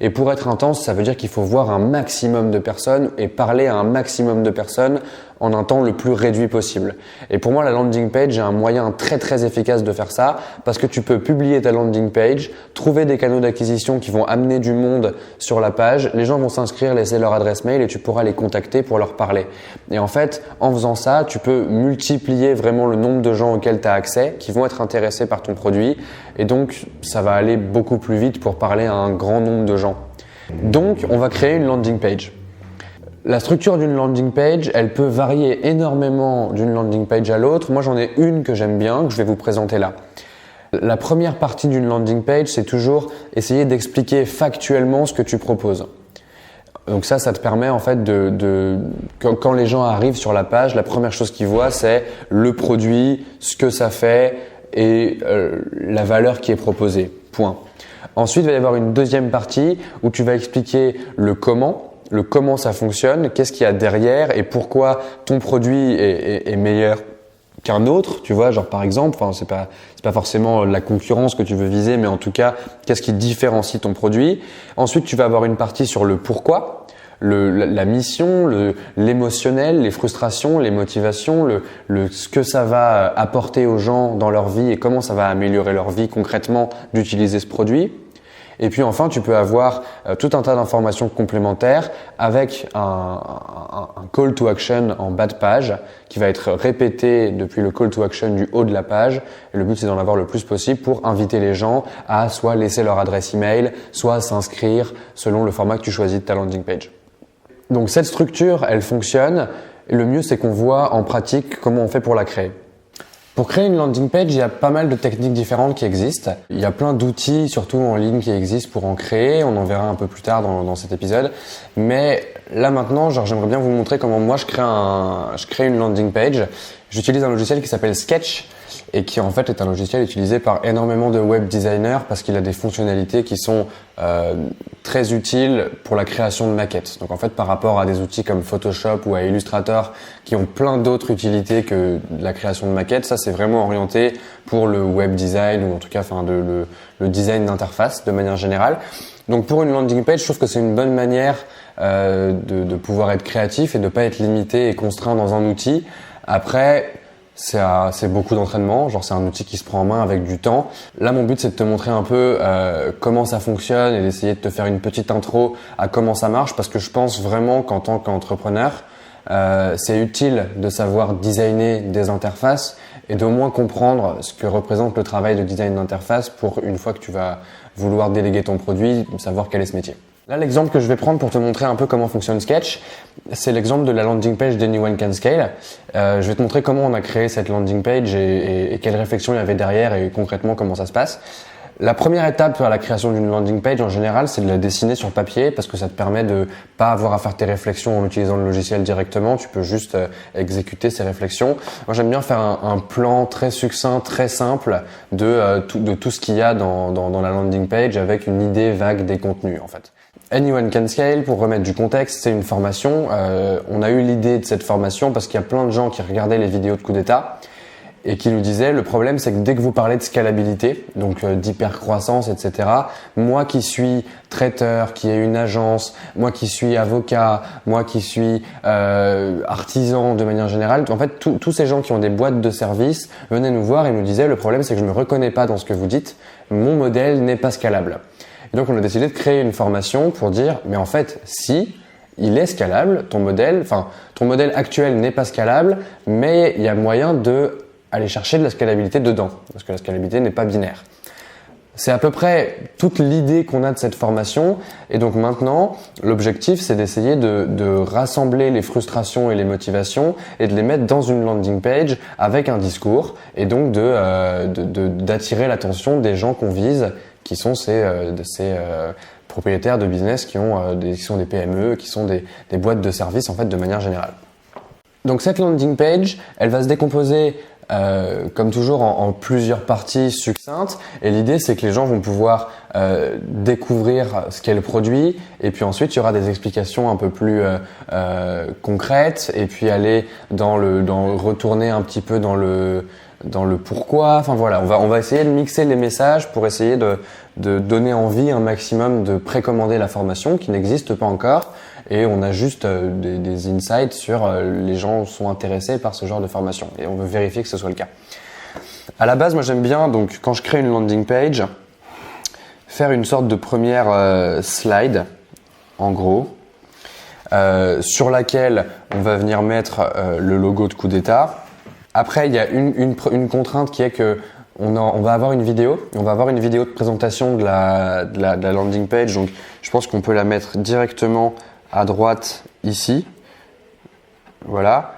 Et pour être intense, ça veut dire qu'il faut voir un maximum de personnes et parler à un maximum de personnes en un temps le plus réduit possible. Et pour moi, la landing page est un moyen très très efficace de faire ça parce que tu peux publier ta landing page, trouver des canaux d'acquisition qui vont amener du monde sur la page, les gens vont s'inscrire, laisser leur adresse mail et tu pourras les contacter pour leur parler. Et en fait, en faisant ça, tu peux multiplier vraiment le nombre de gens auxquels tu as accès, qui vont être intéressés par ton produit et donc ça va aller beaucoup plus vite pour parler à un grand nombre de gens. Donc, on va créer une landing page. La structure d'une landing page, elle peut varier énormément d'une landing page à l'autre. Moi, j'en ai une que j'aime bien, que je vais vous présenter là. La première partie d'une landing page, c'est toujours essayer d'expliquer factuellement ce que tu proposes. Donc ça te permet en fait quand les gens arrivent sur la page, la première chose qu'ils voient c'est le produit, ce que ça fait et la valeur qui est proposée. Point. Ensuite, il va y avoir une deuxième partie où tu vas expliquer le comment ça fonctionne, qu'est-ce qu'il y a derrière et pourquoi ton produit est meilleur qu'un autre, tu vois, genre par exemple, enfin c'est pas forcément la concurrence que tu veux viser, mais en tout cas, qu'est-ce qui différencie ton produit. Ensuite, tu vas avoir une partie sur le pourquoi, la mission, l'émotionnel, les frustrations, les motivations, ce que ça va apporter aux gens dans leur vie et comment ça va améliorer leur vie concrètement d'utiliser ce produit. Et puis enfin, tu peux avoir tout un tas d'informations complémentaires avec un call to action en bas de page qui va être répété depuis le call to action du haut de la page. Et le but, c'est d'en avoir le plus possible pour inviter les gens à soit laisser leur adresse email, soit s'inscrire selon le format que tu choisis de ta landing page. Donc cette structure, elle fonctionne. Et le mieux, c'est qu'on voit en pratique comment on fait pour la créer. Pour créer une landing page, il y a pas mal de techniques différentes qui existent. Il y a plein d'outils, surtout en ligne, qui existent pour en créer. On en verra un peu plus tard dans cet épisode. Mais là maintenant, j'aimerais bien vous montrer comment moi je crée une landing page. J'utilise un logiciel qui s'appelle Sketch et qui en fait est un logiciel utilisé par énormément de web designers parce qu'il a des fonctionnalités qui sont très utiles pour la création de maquettes. Donc en fait, par rapport à des outils comme Photoshop ou à Illustrator qui ont plein d'autres utilités que la création de maquettes, ça c'est vraiment orienté pour le web design ou en tout cas le design d'interface de manière générale. Donc pour une landing page, je trouve que c'est une bonne manière de pouvoir être créatif et de pas être limité et contraint dans un outil. Après, c'est beaucoup d'entraînement, genre c'est un outil qui se prend en main avec du temps. Là, mon but, c'est de te montrer un peu comment ça fonctionne et d'essayer de te faire une petite intro à comment ça marche parce que je pense vraiment qu'en tant qu'entrepreneur, c'est utile de savoir designer des interfaces et d'au moins comprendre ce que représente le travail de design d'interface pour une fois que tu vas vouloir déléguer ton produit, savoir quel est ce métier. Là, l'exemple que je vais prendre pour te montrer un peu comment fonctionne Sketch, c'est l'exemple de la landing page d'Anyone Can Scale. Je vais te montrer comment on a créé cette landing page et quelle réflexion il y avait derrière et concrètement comment ça se passe. La première étape à la création d'une landing page en général, c'est de la dessiner sur papier parce que ça te permet de pas avoir à faire tes réflexions en utilisant le logiciel directement. Tu peux juste exécuter ces réflexions. Moi, j'aime bien faire un plan très succinct, très simple de tout ce qu'il y a dans la landing page avec une idée vague des contenus en fait. Anyone Can Scale, pour remettre du contexte, c'est une formation. On a eu l'idée de cette formation parce qu'il y a plein de gens qui regardaient les vidéos de coup d'état et qui nous disaient le problème c'est que dès que vous parlez de scalabilité, donc d'hypercroissance, etc., moi qui suis traiteur, qui ai une agence, moi qui suis avocat, moi qui suis artisan de manière générale, en fait tous ces gens qui ont des boîtes de services venaient nous voir et nous disaient le problème c'est que je me reconnais pas dans ce que vous dites, mon modèle n'est pas scalable. Et donc on a décidé de créer une formation pour dire mais en fait si il est scalable, ton modèle actuel n'est pas scalable, mais il y a moyen de aller chercher de la scalabilité dedans, parce que la scalabilité n'est pas binaire. C'est à peu près toute l'idée qu'on a de cette formation, et donc maintenant, l'objectif c'est d'essayer de rassembler les frustrations et les motivations et de les mettre dans une landing page avec un discours, et donc d'attirer l'attention des gens qu'on vise, qui sont ces propriétaires de business qui sont des PME, qui sont des boîtes de services en fait de manière générale. Donc cette landing page, elle va se décomposer comme toujours en plusieurs parties succinctes et l'idée c'est que les gens vont pouvoir découvrir ce qu'est le produit et puis ensuite il y aura des explications un peu plus concrètes et puis aller retourner un petit peu dans le pourquoi. Enfin voilà, on va essayer de mixer les messages pour essayer de donner envie un maximum de précommander la formation qui n'existe pas encore. Et on a juste des insights sur les gens sont intéressés par ce genre de formation. Et on veut vérifier que ce soit le cas. À la base, moi j'aime bien, donc quand je crée une landing page, faire une sorte de première slide, en gros, sur laquelle on va venir mettre le logo de coup d'état. Après, il y a une contrainte qui est que on va avoir une vidéo. On va avoir une vidéo de présentation de la landing page. Donc, je pense qu'on peut la mettre directement à droite ici, voilà,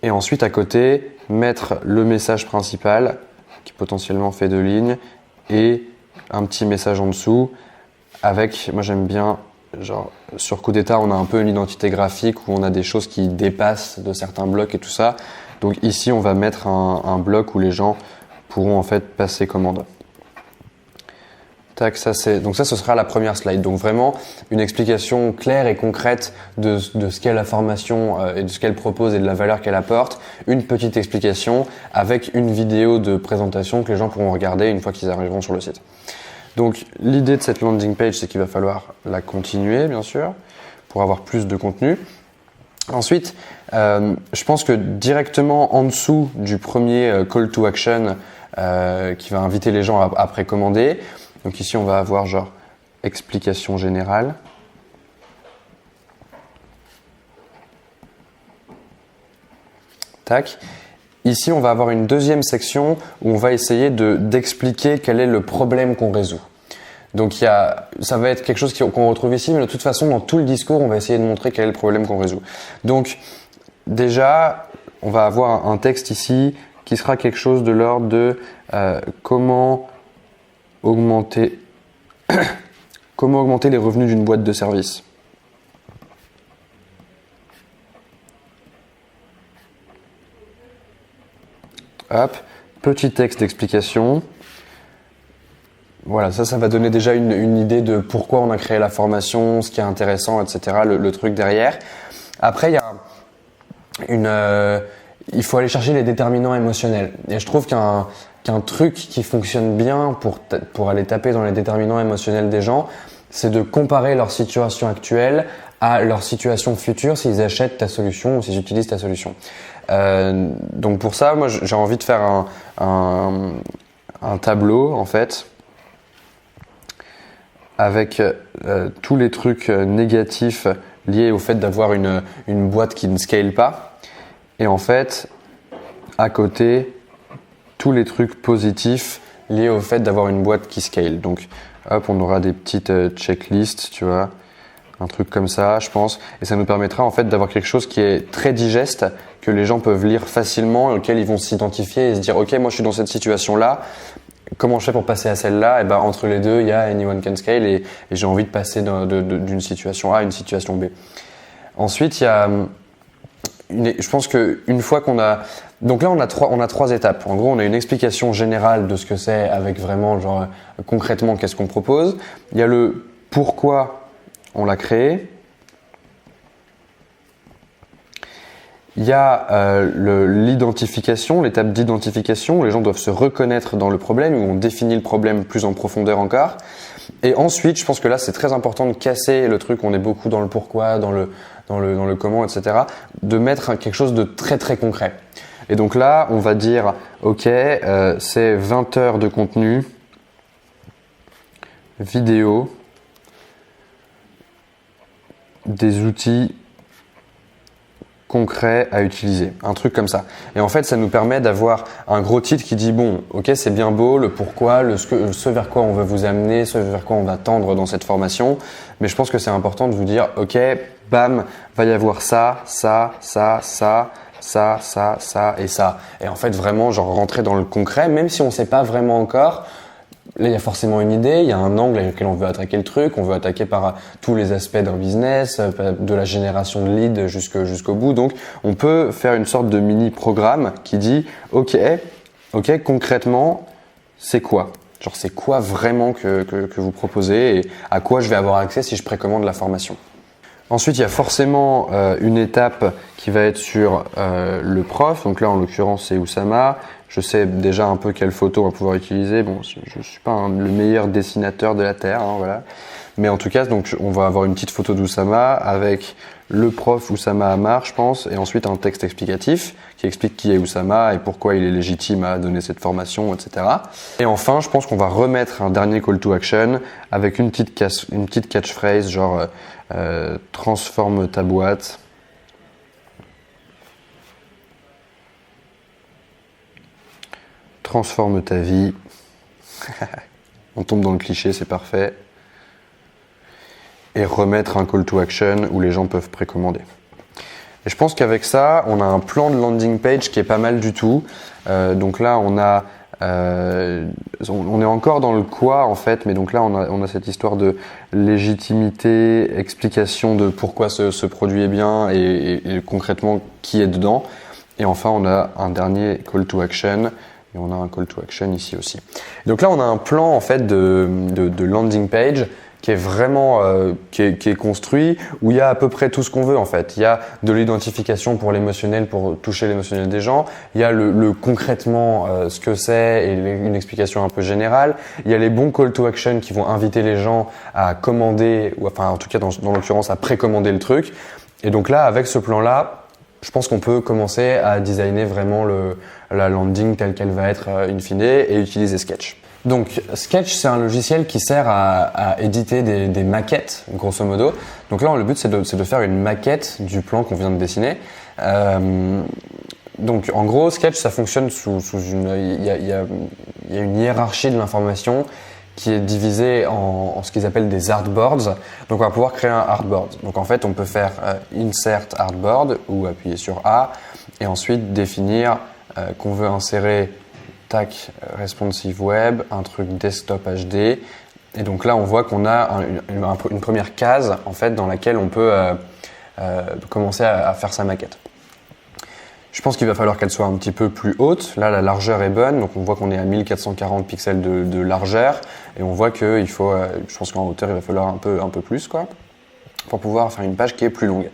et ensuite à côté mettre le message principal qui potentiellement fait 2 lignes et un petit message en dessous avec, moi j'aime bien genre sur Coup d'État, on a un peu une identité graphique où on a des choses qui dépassent de certains blocs et tout ça. Donc ici, on va mettre un bloc où les gens pourront en fait passer commande. Tac, donc ça, ce sera la première slide. Donc vraiment une explication claire et concrète de ce qu'est la formation et de ce qu'elle propose et de la valeur qu'elle apporte. Une petite explication avec une vidéo de présentation que les gens pourront regarder une fois qu'ils arriveront sur le site. Donc l'idée de cette landing page, c'est qu'il va falloir la continuer, bien sûr, pour avoir plus de contenu. Ensuite, je pense que directement en dessous du premier call to action qui va inviter les gens à précommander, donc ici on va avoir genre explication générale. Tac. Ici on va avoir une deuxième section où on va essayer d'expliquer quel est le problème qu'on résout. Donc ça va être quelque chose qu'on retrouve ici, mais de toute façon dans tout le discours on va essayer de montrer quel est le problème qu'on résout. Donc déjà on va avoir un texte ici qui sera quelque chose de l'ordre de comment augmenter les revenus d'une boîte de service. Hop, petit texte d'explication. Voilà, ça va donner déjà une idée de pourquoi on a créé la formation, ce qui est intéressant, etc. Le truc derrière. Après, il faut aller chercher les déterminants émotionnels. Et je trouve qu'un truc qui fonctionne bien pour aller taper dans les déterminants émotionnels des gens, c'est de comparer leur situation actuelle à leur situation future s'ils achètent ta solution ou s'ils utilisent ta solution. Donc pour ça, moi j'ai envie de faire un tableau en fait avec tous les trucs négatifs liés au fait d'avoir une boîte qui ne scale pas et en fait à côté tous les trucs positifs liés au fait d'avoir une boîte qui scale. Donc hop, on aura des petites checklists, tu vois, un truc comme ça, je pense, et ça nous permettra en fait d'avoir quelque chose qui est très digeste, que les gens peuvent lire facilement, auquel ils vont s'identifier et se dire ok, moi je suis dans cette situation là, comment je fais pour passer à celle-là? Et ben entre les deux, il y a Anyone Can Scale et j'ai envie de passer d'une situation A à une situation B. Ensuite, il y a je pense qu'une fois qu'on a... Donc là, on a trois étapes. En gros, on a une explication générale de ce que c'est avec vraiment, genre, concrètement, qu'est-ce qu'on propose. Il y a le pourquoi on l'a créé. Il y a l'identification, l'étape d'identification où les gens doivent se reconnaître dans le problème, où on définit le problème plus en profondeur encore. Et ensuite, je pense que là, c'est très important de casser le truc. On est beaucoup dans le pourquoi, dans le comment, etc. De mettre quelque chose de très très concret. Et donc là, on va dire, ok, c'est 20 heures de contenu, vidéo, des outils concret à utiliser, un truc comme ça. Et en fait, ça nous permet d'avoir un gros titre qui dit bon, ok, c'est bien beau, le pourquoi, ce vers quoi on veut vous amener, ce vers quoi on va tendre dans cette formation, mais je pense que c'est important de vous dire ok, bam, va y avoir ça et ça. Et en fait, vraiment, genre rentrer dans le concret, même si on sait pas vraiment encore. Là, il y a forcément une idée, il y a un angle avec lequel on veut attaquer le truc, on veut attaquer par tous les aspects d'un business, de la génération de leads jusqu'au bout. Donc, on peut faire une sorte de mini-programme qui dit ok, concrètement, c'est quoi? Genre, c'est quoi vraiment que vous proposez et à quoi je vais avoir accès si je précommande la formation? Ensuite, il y a forcément une étape qui va être sur le prof. Donc là, en l'occurrence, c'est Oussama. Je sais déjà un peu quelle photo on va pouvoir utiliser. Bon, je suis pas le meilleur dessinateur de la Terre, hein, voilà. Mais en tout cas, donc on va avoir une petite photo d'Oussama avec le prof Oussama Hamar, je pense, et ensuite un texte explicatif qui explique qui est Oussama et pourquoi il est légitime à donner cette formation, etc. Et enfin, je pense qu'on va remettre un dernier call to action avec une petite catchphrase genre transforme ta boîte. Transforme ta vie. On tombe dans le cliché, c'est parfait. Et remettre un call to action où les gens peuvent précommander. Et je pense qu'avec ça, on a un plan de landing page qui est pas mal du tout. Donc là, on a On est encore dans le quoi en fait, mais donc là on a cette histoire de légitimité, explication de pourquoi ce produit est bien et concrètement qui est dedans. Et enfin on a un dernier call to action et on a un call to action ici aussi. Donc là on a un plan en fait de landing page qui est vraiment qui est construit, où il y a à peu près tout ce qu'on veut en fait. Il y a de l'identification pour l'émotionnel, pour toucher l'émotionnel des gens. Il y a le concrètement ce que c'est et une explication un peu générale. Il y a les bons call to action qui vont inviter les gens à commander, ou enfin en tout cas dans l'occurrence à précommander le truc. Et donc là, avec ce plan-là, je pense qu'on peut commencer à designer vraiment la landing telle qu'elle va être in fine et utiliser Sketch. Donc Sketch, c'est un logiciel qui sert à éditer des maquettes, grosso modo. Donc là, le but, c'est de faire une maquette du plan qu'on vient de dessiner. Donc en gros, Sketch, ça fonctionne sous une... Il y a une hiérarchie de l'information qui est divisée en ce qu'ils appellent des artboards. Donc on va pouvoir créer un artboard. Donc en fait, on peut faire insert artboard ou appuyer sur A et ensuite définir qu'on veut insérer responsive web, un truc desktop HD. Et donc là, on voit qu'on a une première case en fait dans laquelle on peut commencer à faire sa maquette. Je pense qu'il va falloir qu'elle soit un petit peu plus haute. Là, la largeur est bonne, donc on voit qu'on est à 1440 pixels de largeur et on voit qu'il faut, je pense qu'en hauteur, il va falloir un peu plus quoi, pour pouvoir faire une page qui est plus longue.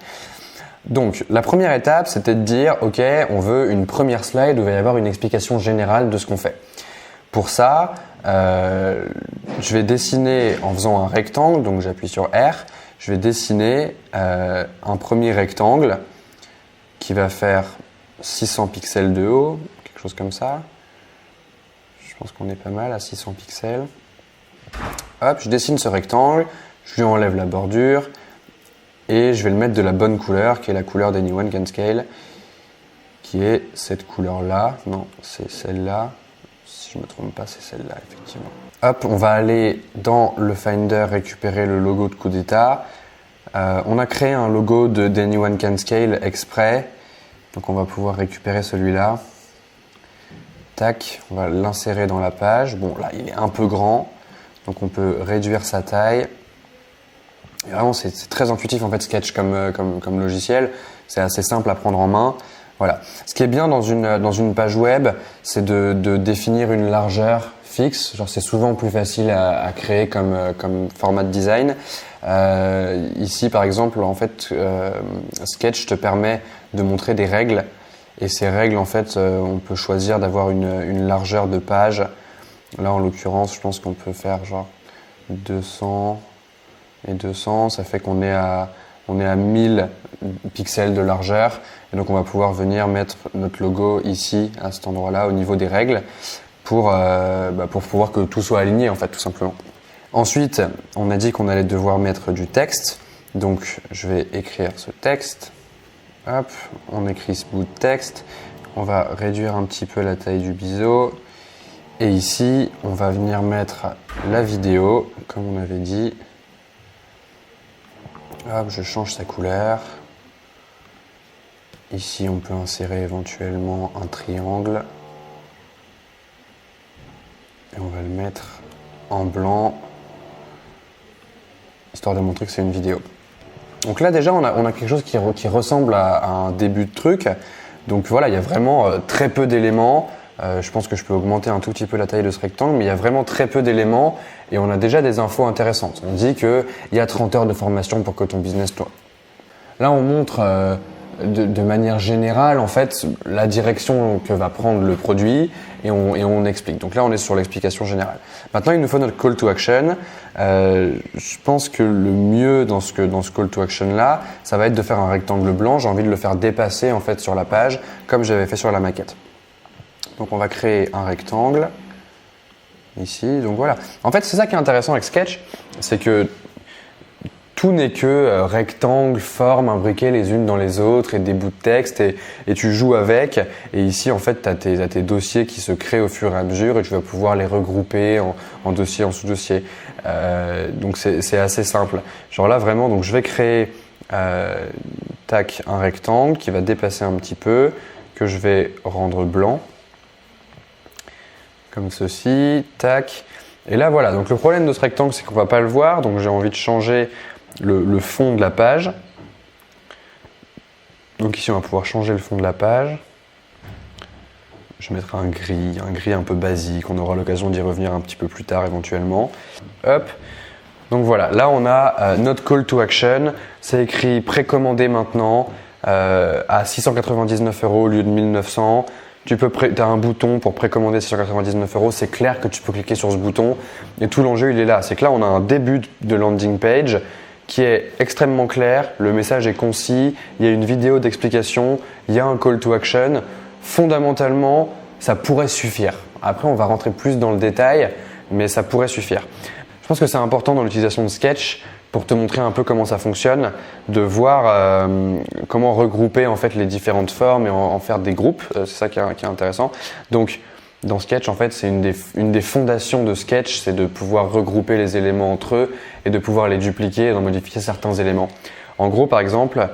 Donc, la première étape, c'était de dire, OK, on veut une première slide où il va y avoir une explication générale de ce qu'on fait. Pour ça, je vais dessiner en faisant un rectangle, donc j'appuie sur R, je vais dessiner un premier rectangle qui va faire 600 pixels de haut, quelque chose comme ça. Je pense qu'on est pas mal à 600 pixels. Hop, je dessine ce rectangle, je lui enlève la bordure, et je vais le mettre de la bonne couleur, qui est la couleur d'Anyone Can Scale, qui est cette couleur-là. Non, c'est celle-là. Si je ne me trompe pas, c'est celle-là, effectivement. Hop, on va aller dans le Finder récupérer le logo de Coup d'État. On a créé un logo d'Anyone Can Scale exprès, donc on va pouvoir récupérer celui-là. Tac, on va l'insérer dans la page. Bon, là, il est un peu grand, donc on peut réduire sa taille. Et vraiment, c'est très intuitif en fait Sketch comme logiciel. C'est assez simple à prendre en main. Voilà. Ce qui est bien dans une page web, c'est de définir une largeur fixe. Genre, c'est souvent plus facile à créer comme format de design. Ici, par exemple, en fait, Sketch te permet de montrer des règles. Et ces règles, en fait, on peut choisir d'avoir une largeur de page. Là, en l'occurrence, je pense qu'on peut faire genre 200 et 200. Ça fait qu'on est à 1000 pixels de largeur. Et donc, on va pouvoir venir mettre notre logo ici, à cet endroit-là, au niveau des règles, pour pouvoir que tout soit aligné, en fait, tout simplement. Ensuite, on a dit qu'on allait devoir mettre du texte. Donc, je vais écrire ce texte. Hop, on écrit ce bout de texte. On va réduire un petit peu la taille du biseau. Et ici, on va venir mettre la vidéo, comme on avait dit. Hop, je change sa couleur. Ici, on peut insérer éventuellement un triangle. Et on va le mettre en blanc, histoire de montrer que c'est une vidéo. Donc là, déjà, on a quelque chose qui ressemble à un début de truc. Donc voilà, il y a vraiment très peu d'éléments. Je pense que je peux augmenter un tout petit peu la taille de ce rectangle, mais il y a vraiment très peu d'éléments et on a déjà des infos intéressantes. On dit qu'il y a 30 heures de formation pour que ton business tourne. Là, on montre de manière générale, en fait, la direction que va prendre le produit et on explique. Donc là, on est sur l'explication générale. Maintenant, il nous faut notre call to action. Je pense que le mieux dans ce call to action là, ça va être de faire un rectangle blanc. J'ai envie de le faire dépasser en fait sur la page, comme j'avais fait sur la maquette. Donc on va créer un rectangle ici. Donc voilà. En fait, c'est ça qui est intéressant avec Sketch, c'est que tout n'est que rectangles, formes imbriquées les unes dans les autres et des bouts de texte et tu joues avec. Et ici, en fait, tu as tes dossiers qui se créent au fur et à mesure et tu vas pouvoir les regrouper en dossier, en sous-dossier. Donc c'est assez simple. Genre là, vraiment, donc je vais créer un rectangle qui va dépasser un petit peu, que je vais rendre blanc. comme ceci, tac. Et là voilà, donc le problème de ce rectangle c'est qu'on va pas le voir, donc j'ai envie de changer le fond de la page. Donc ici on va pouvoir changer le fond de la page. Je mettrai un gris un peu basique, on aura l'occasion d'y revenir un petit peu plus tard éventuellement. Hop. Donc voilà, là on a notre call to action, c'est écrit précommandé maintenant à 699 € au lieu de 1900. Tu as un bouton pour précommander 699 €, c'est clair que tu peux cliquer sur ce bouton et tout l'enjeu il est là. C'est que là on a un début de landing page qui est extrêmement clair, le message est concis, il y a une vidéo d'explication, il y a un call to action. Fondamentalement, ça pourrait suffire. Après on va rentrer plus dans le détail, mais ça pourrait suffire. Je pense que c'est important dans l'utilisation de Sketch pour te montrer un peu comment ça fonctionne, de voir comment regrouper en fait les différentes formes et en faire des groupes. C'est ça qui est intéressant. Donc dans Sketch, en fait, c'est une des fondations de Sketch, c'est de pouvoir regrouper les éléments entre eux et de pouvoir les dupliquer et d'en modifier certains éléments. En gros, par exemple,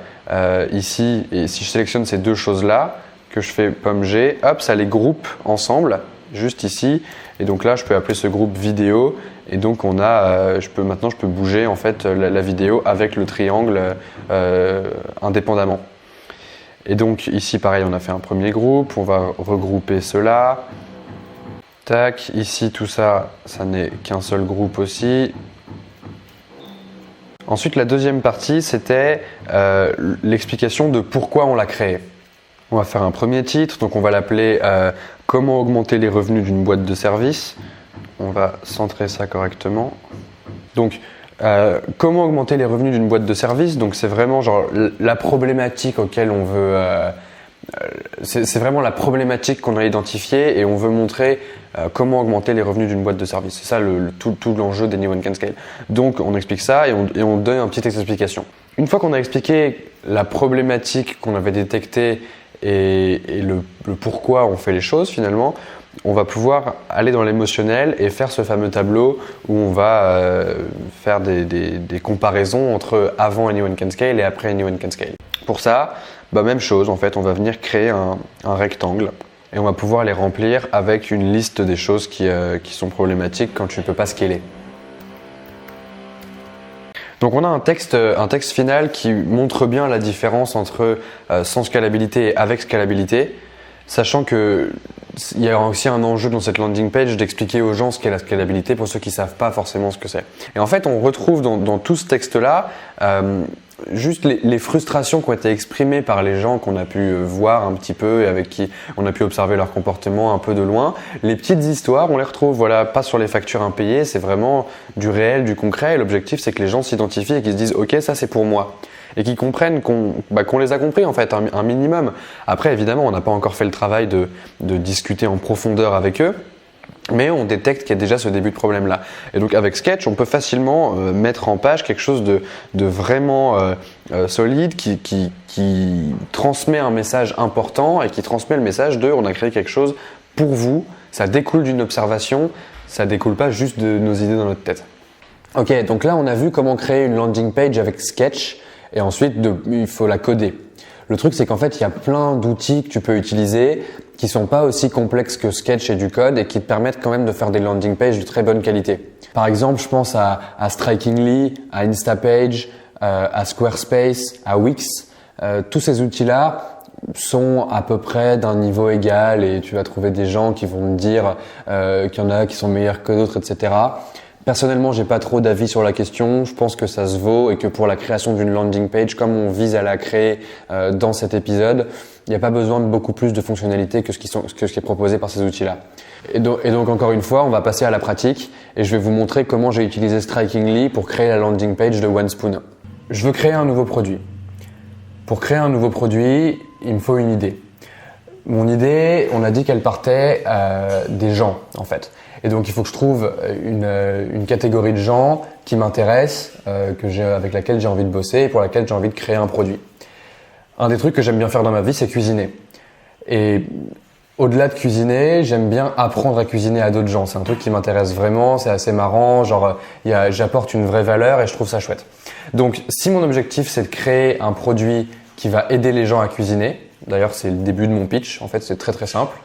ici, et si je sélectionne ces deux choses-là, que je fais pomme G, hop, ça les groupe ensemble, juste ici. Et donc là, je peux appeler ce groupe vidéo. Et donc on a, maintenant je peux bouger en fait la vidéo avec le triangle indépendamment. Et donc ici pareil, on a fait un premier groupe, on va regrouper cela. Tac, ici tout ça, ça n'est qu'un seul groupe aussi. Ensuite la deuxième partie, c'était l'explication de pourquoi on l'a créé. On va faire un premier titre, donc on va l'appeler comment augmenter les revenus d'une boîte de service. On va centrer ça correctement. Donc, comment augmenter les revenus d'une boîte de service? Donc, c'est vraiment genre la problématique auquel on veut. C'est vraiment la problématique qu'on a identifiée et on veut montrer comment augmenter les revenus d'une boîte de service. C'est ça tout l'enjeu d'Anyone Can Scale. Donc, on explique ça et on donne une petite explication. Une fois qu'on a expliqué la problématique qu'on avait détectée et le pourquoi on fait les choses finalement, on va pouvoir aller dans l'émotionnel et faire ce fameux tableau où on va faire des comparaisons entre avant Anyone Can Scale et après Anyone Can Scale. Pour ça, même chose en fait, on va venir créer un rectangle et on va pouvoir les remplir avec une liste des choses qui sont problématiques quand tu ne peux pas scaler. Donc on a un texte final qui montre bien la différence entre sans scalabilité et avec scalabilité, sachant que il y a aussi un enjeu dans cette landing page d'expliquer aux gens ce qu'est la scalabilité pour ceux qui ne savent pas forcément ce que c'est. Et en fait, on retrouve dans tout ce texte-là juste les frustrations qui ont été exprimées par les gens qu'on a pu voir un petit peu et avec qui on a pu observer leur comportement un peu de loin. Les petites histoires, on les retrouve, voilà, pas sur les factures impayées, c'est vraiment du réel, du concret. Et l'objectif, c'est que les gens s'identifient et qu'ils se disent « Ok, ça c'est pour moi ». Et qu'ils comprennent qu'on les a compris en fait, un minimum. Après, évidemment, on n'a pas encore fait le travail de discuter en profondeur avec eux, mais on détecte qu'il y a déjà ce début de problème-là. Et donc avec Sketch, on peut facilement mettre en page quelque chose de vraiment solide qui transmet un message important et qui transmet le message de « on a créé quelque chose pour vous ». Ça découle d'une observation, ça découle pas juste de nos idées dans notre tête. Ok, donc là on a vu comment créer une landing page avec Sketch. Et ensuite, il faut la coder. Le truc, c'est qu'en fait, il y a plein d'outils que tu peux utiliser qui sont pas aussi complexes que Sketch et du code et qui te permettent quand même de faire des landing pages de très bonne qualité. Par exemple, je pense à Strikingly, à Instapage, à Squarespace, à Wix. Tous ces outils-là sont à peu près d'un niveau égal et tu vas trouver des gens qui vont te dire qu'il y en a qui sont meilleurs que d'autres, etc. Personnellement, j'ai pas trop d'avis sur la question. Je pense que ça se vaut et que pour la création d'une landing page, comme on vise à la créer dans cet épisode, il n'y a pas besoin de beaucoup plus de fonctionnalités que ce qui est proposé par ces outils-là. Et donc encore une fois, on va passer à la pratique et je vais vous montrer comment j'ai utilisé Strikingly pour créer la landing page de OneSpoon. Je veux créer un nouveau produit. Pour créer un nouveau produit, il me faut une idée. Mon idée, on a dit qu'elle partait des gens en fait. Et donc il faut que je trouve une catégorie de gens qui m'intéressent, avec laquelle j'ai envie de bosser et pour laquelle j'ai envie de créer un produit. Un des trucs que j'aime bien faire dans ma vie, c'est cuisiner. Et au-delà de cuisiner, j'aime bien apprendre à cuisiner à d'autres gens. C'est un truc qui m'intéresse vraiment, c'est assez marrant, j'apporte une vraie valeur et je trouve ça chouette. Donc si mon objectif c'est de créer un produit qui va aider les gens à cuisiner, D'ailleurs, c'est le début de mon pitch. En fait, c'est très très simple.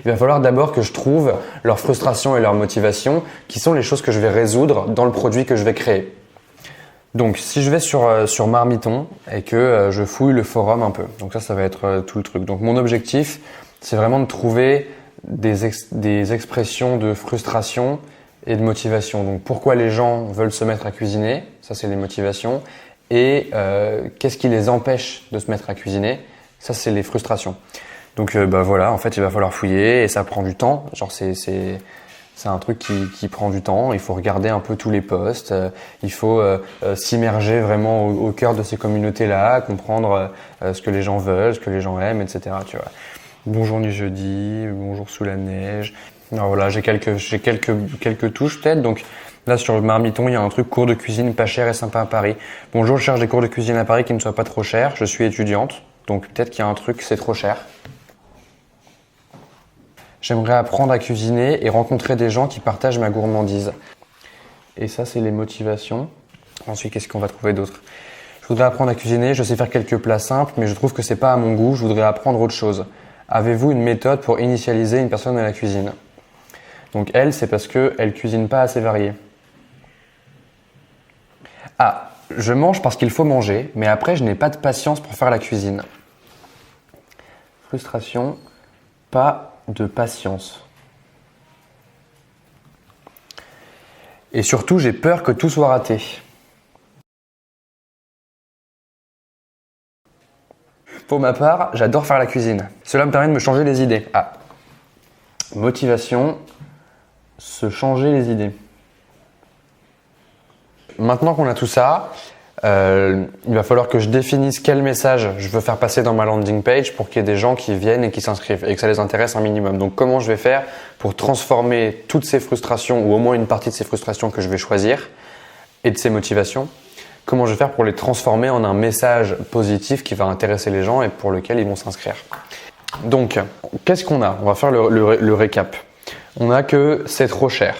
Il va falloir d'abord que je trouve leur frustration et leur motivation, qui sont les choses que je vais résoudre dans le produit que je vais créer. Donc, si je vais sur Marmiton et que je fouille le forum un peu, donc ça va être tout le truc. Donc, mon objectif, c'est vraiment de trouver des expressions de frustration et de motivation. Donc, pourquoi les gens veulent se mettre à cuisiner, ça c'est les motivations, et qu'est-ce qui les empêche de se mettre à cuisiner, ça c'est les frustrations. Donc, voilà, en fait, il va falloir fouiller et ça prend du temps. Genre, c'est un truc qui prend du temps. Il faut regarder un peu tous les posts. Il faut s'immerger vraiment au cœur de ces communautés-là, comprendre ce que les gens veulent, ce que les gens aiment, etc. Tu vois. Bonjour du jeudi, bonjour sous la neige. Alors voilà, j'ai quelques touches peut-être. Donc là sur Marmiton, il y a un truc cours de cuisine pas cher et sympa à Paris. Bonjour, je cherche des cours de cuisine à Paris qui ne soient pas trop chers. Je suis étudiante, donc peut-être qu'il y a un truc c'est trop cher. J'aimerais apprendre à cuisiner et rencontrer des gens qui partagent ma gourmandise. Et ça, c'est les motivations. Ensuite, qu'est-ce qu'on va trouver d'autre? Je voudrais apprendre à cuisiner, je sais faire quelques plats simples, mais je trouve que c'est pas à mon goût, je voudrais apprendre autre chose. Avez-vous une méthode pour initialiser une personne à la cuisine? Donc elle, c'est parce qu'elle cuisine pas assez varié. Ah, je mange parce qu'il faut manger, mais après, je n'ai pas de patience pour faire la cuisine. Frustration, pas de patience. Et surtout, j'ai peur que tout soit raté. Pour ma part, j'adore faire la cuisine. Cela me permet de me changer les idées. Ah, motivation, se changer les idées. Maintenant qu'on a tout ça, il va falloir que je définisse quel message je veux faire passer dans ma landing page pour qu'il y ait des gens qui viennent et qui s'inscrivent et que ça les intéresse un minimum. Donc comment je vais faire pour transformer toutes ces frustrations ou au moins une partie de ces frustrations que je vais choisir et de ces motivations, comment je vais faire pour les transformer en un message positif qui va intéresser les gens et pour lequel ils vont s'inscrire. Donc, qu'est-ce qu'on a? On va faire le récap. On a que c'est trop cher.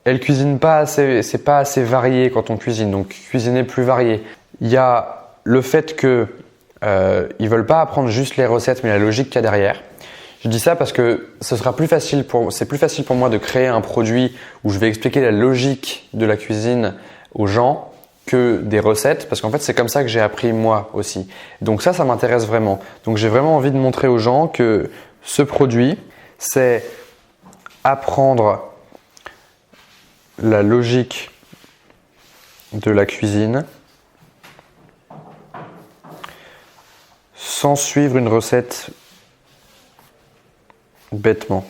Elle cuisine pas assez, c'est pas assez varié quand on cuisine, donc cuisiner plus varié. Il y a le fait que ils veulent pas apprendre juste les recettes, mais la logique qu'il y a derrière. Je dis ça parce que c'est plus facile pour moi de créer un produit où je vais expliquer la logique de la cuisine aux gens que des recettes, parce qu'en fait c'est comme ça que j'ai appris moi aussi. Donc ça m'intéresse vraiment. Donc j'ai vraiment envie de montrer aux gens que ce produit, c'est apprendre la logique de la cuisine sans suivre une recette bêtement.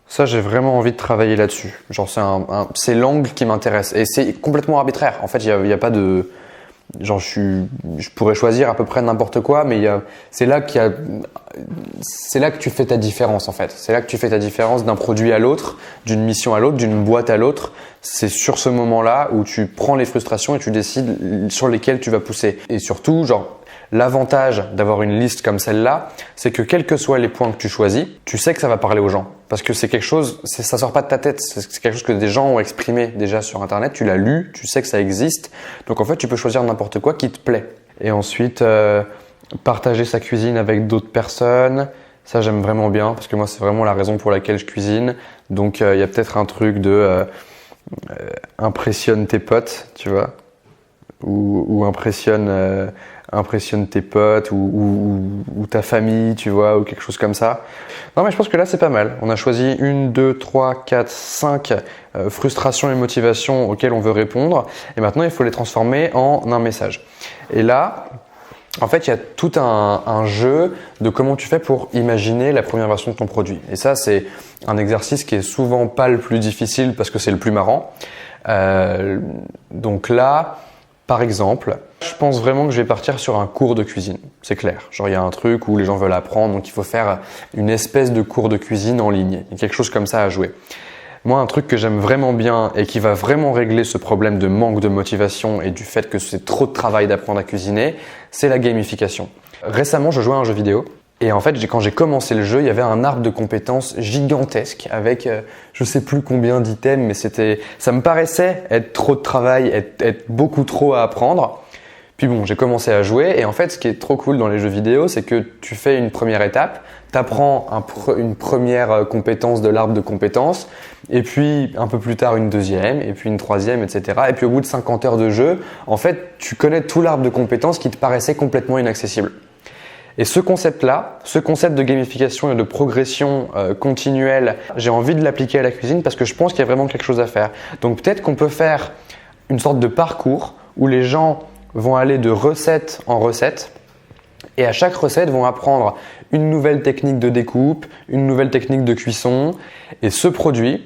Ça, j'ai vraiment envie de travailler là-dessus. Genre, c'est l'angle qui m'intéresse. Et c'est complètement arbitraire. En fait, il y a pas de... Genre, je pourrais choisir à peu près n'importe quoi, mais c'est là que tu fais ta différence, en fait. C'est là que tu fais ta différence d'un produit à l'autre, d'une mission à l'autre, d'une boîte à l'autre. C'est sur ce moment-là où tu prends les frustrations et tu décides sur lesquelles tu vas pousser. Et surtout, genre, l'avantage d'avoir une liste comme celle-là, c'est que quels que soient les points que tu choisis, tu sais que ça va parler aux gens. Parce que c'est quelque chose, ça sort pas de ta tête. C'est quelque chose que des gens ont exprimé déjà sur Internet. Tu l'as lu, tu sais que ça existe. Donc en fait, tu peux choisir n'importe quoi qui te plaît. Et ensuite, partager sa cuisine avec d'autres personnes. Ça, j'aime vraiment bien parce que moi, c'est vraiment la raison pour laquelle je cuisine. Donc il y a peut-être un truc de impressionne tes potes, tu vois, ou impressionne tes potes ou ta famille, tu vois, ou quelque chose comme ça. Non, mais je pense que là, c'est pas mal. On a choisi 1, 2, 3, 4, 5 frustrations et motivations auxquelles on veut répondre. Et maintenant, il faut les transformer en un message. Et là, en fait, il y a tout un jeu de comment tu fais pour imaginer la première version de ton produit. Et ça, c'est un exercice qui est souvent pas le plus difficile parce que c'est le plus marrant. Donc là, par exemple, je pense vraiment que je vais partir sur un cours de cuisine. C'est clair. Genre, il y a un truc où les gens veulent apprendre, donc il faut faire une espèce de cours de cuisine en ligne. Il y a quelque chose comme ça à jouer. Moi, un truc que j'aime vraiment bien et qui va vraiment régler ce problème de manque de motivation et du fait que c'est trop de travail d'apprendre à cuisiner, c'est la gamification. Récemment, je jouais à un jeu vidéo. Et en fait, quand j'ai commencé le jeu, il y avait un arbre de compétences gigantesque avec je sais plus combien d'items, mais ça me paraissait être trop de travail, être beaucoup trop à apprendre. Puis bon, j'ai commencé à jouer et en fait, ce qui est trop cool dans les jeux vidéo, c'est que tu fais une première étape, tu apprends une première compétence de l'arbre de compétences, et puis un peu plus tard une deuxième, et puis une troisième, etc. Et puis au bout de 50 heures de jeu, en fait, tu connais tout l'arbre de compétences qui te paraissait complètement inaccessible. Et ce concept-là, ce concept de gamification et de progression continuelle, j'ai envie de l'appliquer à la cuisine parce que je pense qu'il y a vraiment quelque chose à faire. Donc peut-être qu'on peut faire une sorte de parcours où les gens vont aller de recette en recette et à chaque recette vont apprendre une nouvelle technique de découpe, une nouvelle technique de cuisson et ce produit,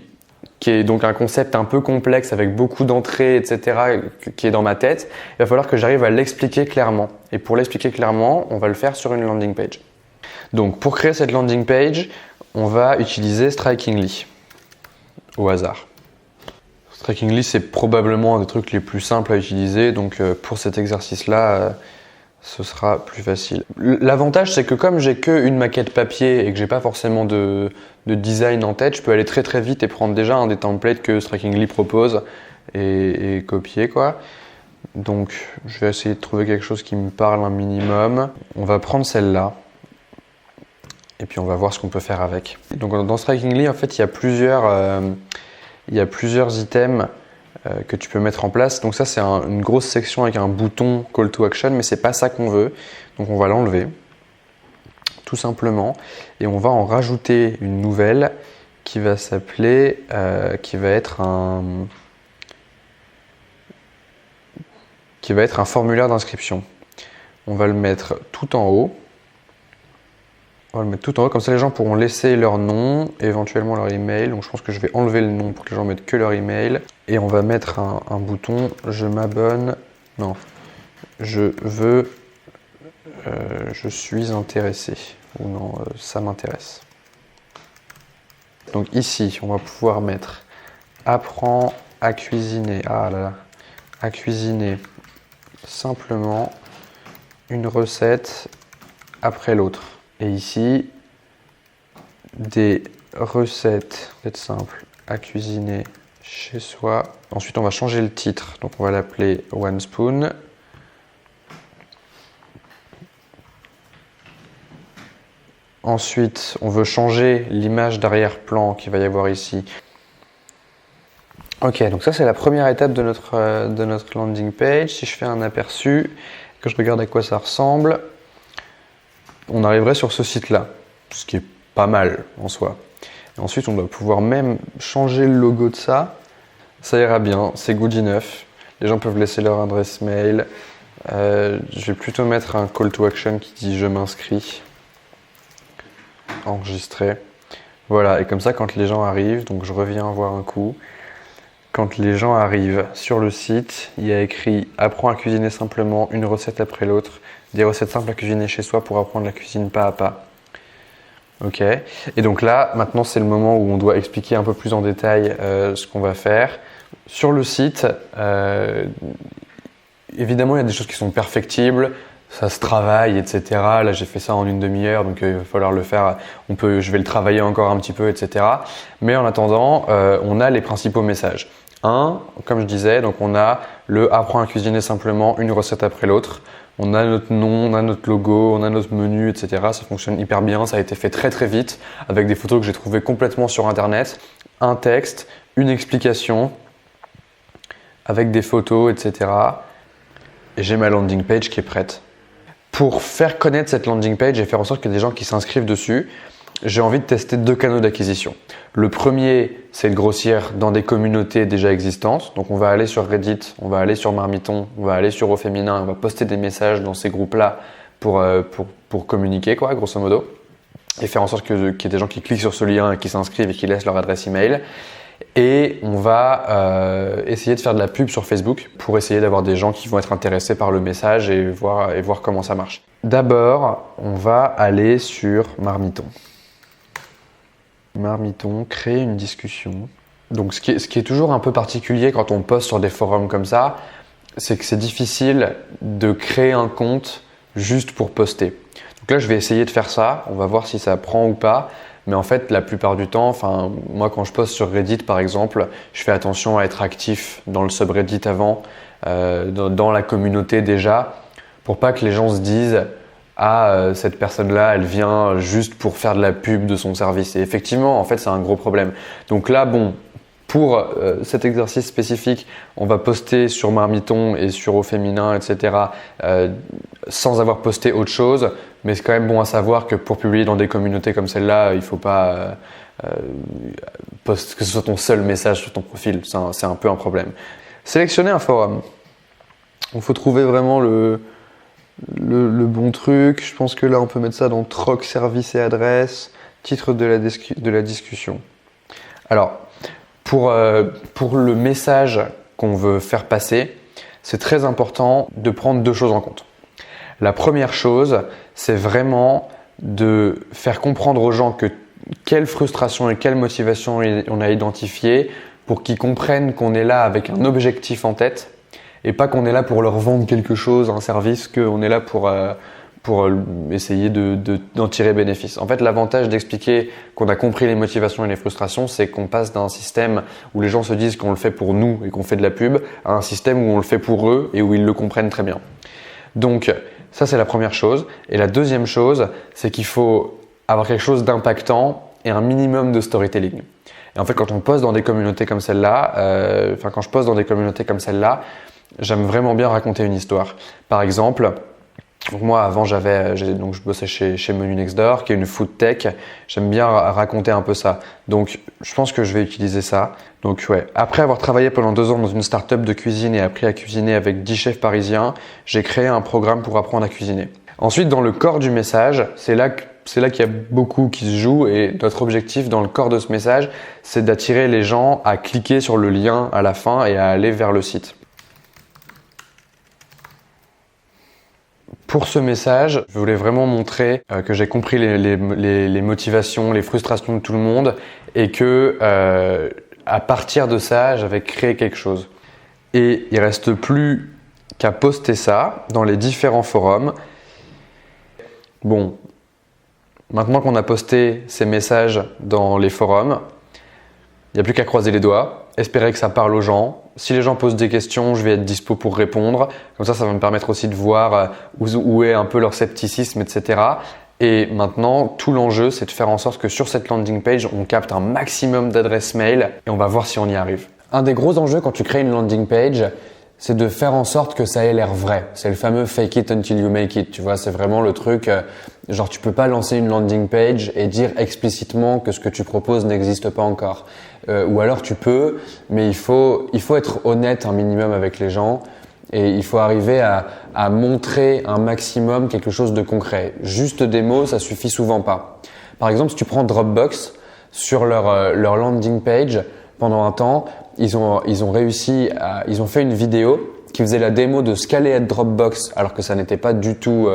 qui est donc un concept un peu complexe avec beaucoup d'entrées, etc., qui est dans ma tête, il va falloir que j'arrive à l'expliquer clairement. Et pour l'expliquer clairement, on va le faire sur une landing page. Donc pour créer cette landing page, on va utiliser Strikingly au hasard. Strikingly, c'est probablement un des trucs les plus simples à utiliser, donc pour cet exercice-là, ce sera plus facile. L'avantage, c'est que comme j'ai qu'une maquette papier et que j'ai pas forcément de design en tête, je peux aller très très vite et prendre déjà un des templates que Strikingly propose et copier quoi. Donc je vais essayer de trouver quelque chose qui me parle un minimum. On va prendre celle-là et puis on va voir ce qu'on peut faire avec. Donc dans Strikingly, en fait, il y a plusieurs items que tu peux mettre en place. Donc ça, c'est une grosse section avec un bouton Call to Action, mais c'est pas ça qu'on veut. Donc on va l'enlever, tout simplement, et on va en rajouter une nouvelle qui va s'appeler, qui va être un formulaire d'inscription. On va le mettre tout en haut. Comme ça les gens pourront laisser leur nom, éventuellement leur email. Donc je pense que je vais enlever le nom pour que les gens mettent que leur email. Et on va mettre un bouton je m'abonne. Non, je veux, je suis intéressé. Ou non, ça m'intéresse. Donc ici, on va pouvoir mettre apprends à cuisiner. Ah là là, à cuisiner simplement une recette après l'autre. Et ici, des recettes simples à cuisiner chez soi. Ensuite, on va changer le titre. Donc, on va l'appeler One Spoon. Ensuite, on veut changer l'image d'arrière-plan qu'il va y avoir ici. Ok, donc ça, c'est la première étape de notre landing page. Si je fais un aperçu, que je regarde à quoi ça ressemble, on arriverait sur ce site-là, ce qui est pas mal en soi. Et ensuite, on doit pouvoir même changer le logo de ça. Ça ira bien, c'est good enough. Les gens peuvent laisser leur adresse mail. Je vais plutôt mettre un call to action qui dit « Je m'inscris ». Enregistrer. Voilà, et comme ça, quand les gens arrivent, donc je reviens voir un coup. Quand les gens arrivent sur le site, il y a écrit « Apprends à cuisiner simplement, une recette après l'autre ». Des recettes simples à cuisiner chez soi pour apprendre la cuisine pas à pas. Ok. Et donc là, maintenant, c'est le moment où on doit expliquer un peu plus en détail ce qu'on va faire. Sur le site, évidemment, il y a des choses qui sont perfectibles, ça se travaille, etc. Là, j'ai fait ça en une demi-heure, donc il va falloir le faire. Je vais le travailler encore un petit peu, etc. Mais en attendant, on a les principaux messages. Comme je disais, donc on a le apprends à cuisiner simplement, une recette après l'autre. On a notre nom, on a notre logo, on a notre menu, etc. Ça fonctionne hyper bien, ça a été fait très très vite avec des photos que j'ai trouvées complètement sur internet. Un texte, une explication avec des photos, etc. Et j'ai ma landing page qui est prête. Pour faire connaître cette landing page et faire en sorte qu'il y ait des gens qui s'inscrivent dessus, j'ai envie de tester 2 canaux d'acquisition. Le premier, c'est de grossir dans des communautés déjà existantes. Donc on va aller sur Reddit, on va aller sur Marmiton, on va aller sur Au Féminin, on va poster des messages dans ces groupes-là pour communiquer, quoi, grosso modo. Et faire en sorte qu'il y ait des gens qui cliquent sur ce lien et qui s'inscrivent et qui laissent leur adresse email. Et on va essayer de faire de la pub sur Facebook pour essayer d'avoir des gens qui vont être intéressés par le message et voir comment ça marche. D'abord, on va aller sur Marmiton. Marmiton, créer une discussion. Donc ce qui est toujours un peu particulier quand on poste sur des forums comme ça, c'est que c'est difficile de créer un compte juste pour poster. Donc là, je vais essayer de faire ça. On va voir si ça prend ou pas. Mais en fait, la plupart du temps, moi quand je poste sur Reddit par exemple, je fais attention à être actif dans le subreddit avant, dans la communauté déjà, pour pas que les gens se disent cette personne-là, elle vient juste pour faire de la pub de son service. Et effectivement, en fait, c'est un gros problème. Donc là, pour cet exercice spécifique, on va poster sur Marmiton et sur Au Féminin, etc. Sans avoir posté autre chose. Mais c'est quand même bon à savoir que pour publier dans des communautés comme celle-là, il ne faut pas que ce soit ton seul message sur ton profil. C'est un peu un problème. Sélectionner un forum. Il faut trouver vraiment le bon truc. Je pense que là, on peut mettre ça dans troc, service et adresse, titre de la discussion. Alors, pour le message qu'on veut faire passer, c'est très important de prendre 2 choses en compte. La première chose, c'est vraiment de faire comprendre aux gens quelle frustration et quelle motivation on a identifié pour qu'ils comprennent qu'on est là avec un objectif en tête et pas qu'on est là pour leur vendre quelque chose, un service, qu'on est là pour essayer d'en tirer bénéfice. En fait, l'avantage d'expliquer qu'on a compris les motivations et les frustrations, c'est qu'on passe d'un système où les gens se disent qu'on le fait pour nous et qu'on fait de la pub à un système où on le fait pour eux et où ils le comprennent très bien. Donc, ça, c'est la première chose. Et la deuxième chose, c'est qu'il faut avoir quelque chose d'impactant et un minimum de storytelling. Et en fait, quand on poste dans des communautés comme celle-là, quand je poste dans des communautés comme celle-là, j'aime vraiment bien raconter une histoire. Par exemple, moi avant je bossais chez Menu Next Door, qui est une food tech. J'aime bien raconter un peu ça. Donc je pense que je vais utiliser ça. Donc ouais. Après avoir travaillé pendant 2 ans dans une start-up de cuisine et appris à cuisiner avec 10 chefs parisiens, j'ai créé un programme pour apprendre à cuisiner. Ensuite, dans le corps du message, c'est là qu'il y a beaucoup qui se joue, et notre objectif dans le corps de ce message, c'est d'attirer les gens à cliquer sur le lien à la fin et à aller vers le site. Pour ce message, je voulais vraiment montrer que j'ai compris les motivations, les frustrations de tout le monde, et que à partir de ça, j'avais créé quelque chose. Et il reste plus qu'à poster ça dans les différents forums. Bon, maintenant qu'on a posté ces messages dans les forums, il n'y a plus qu'à croiser les doigts, espérer que ça parle aux gens. Si les gens posent des questions, je vais être dispo pour répondre. Comme ça va me permettre aussi de voir où est un peu leur scepticisme, etc. Et maintenant, tout l'enjeu, c'est de faire en sorte que sur cette landing page, on capte un maximum d'adresses mail et on va voir si on y arrive. Un des gros enjeux quand tu crées une landing page, c'est de faire en sorte que ça ait l'air vrai. C'est le fameux fake it until you make it. Tu vois, c'est vraiment le truc, genre tu peux pas lancer une landing page et dire explicitement que ce que tu proposes n'existe pas encore. Ou alors tu peux, mais il faut être honnête un minimum avec les gens et il faut arriver à montrer un maximum quelque chose de concret. Juste des mots, ça suffit souvent pas. Par exemple, si tu prends Dropbox, sur leur landing page, pendant un temps, ils ont fait une vidéo qui faisait la démo de ce qu'allait être Dropbox alors que ça n'était pas du tout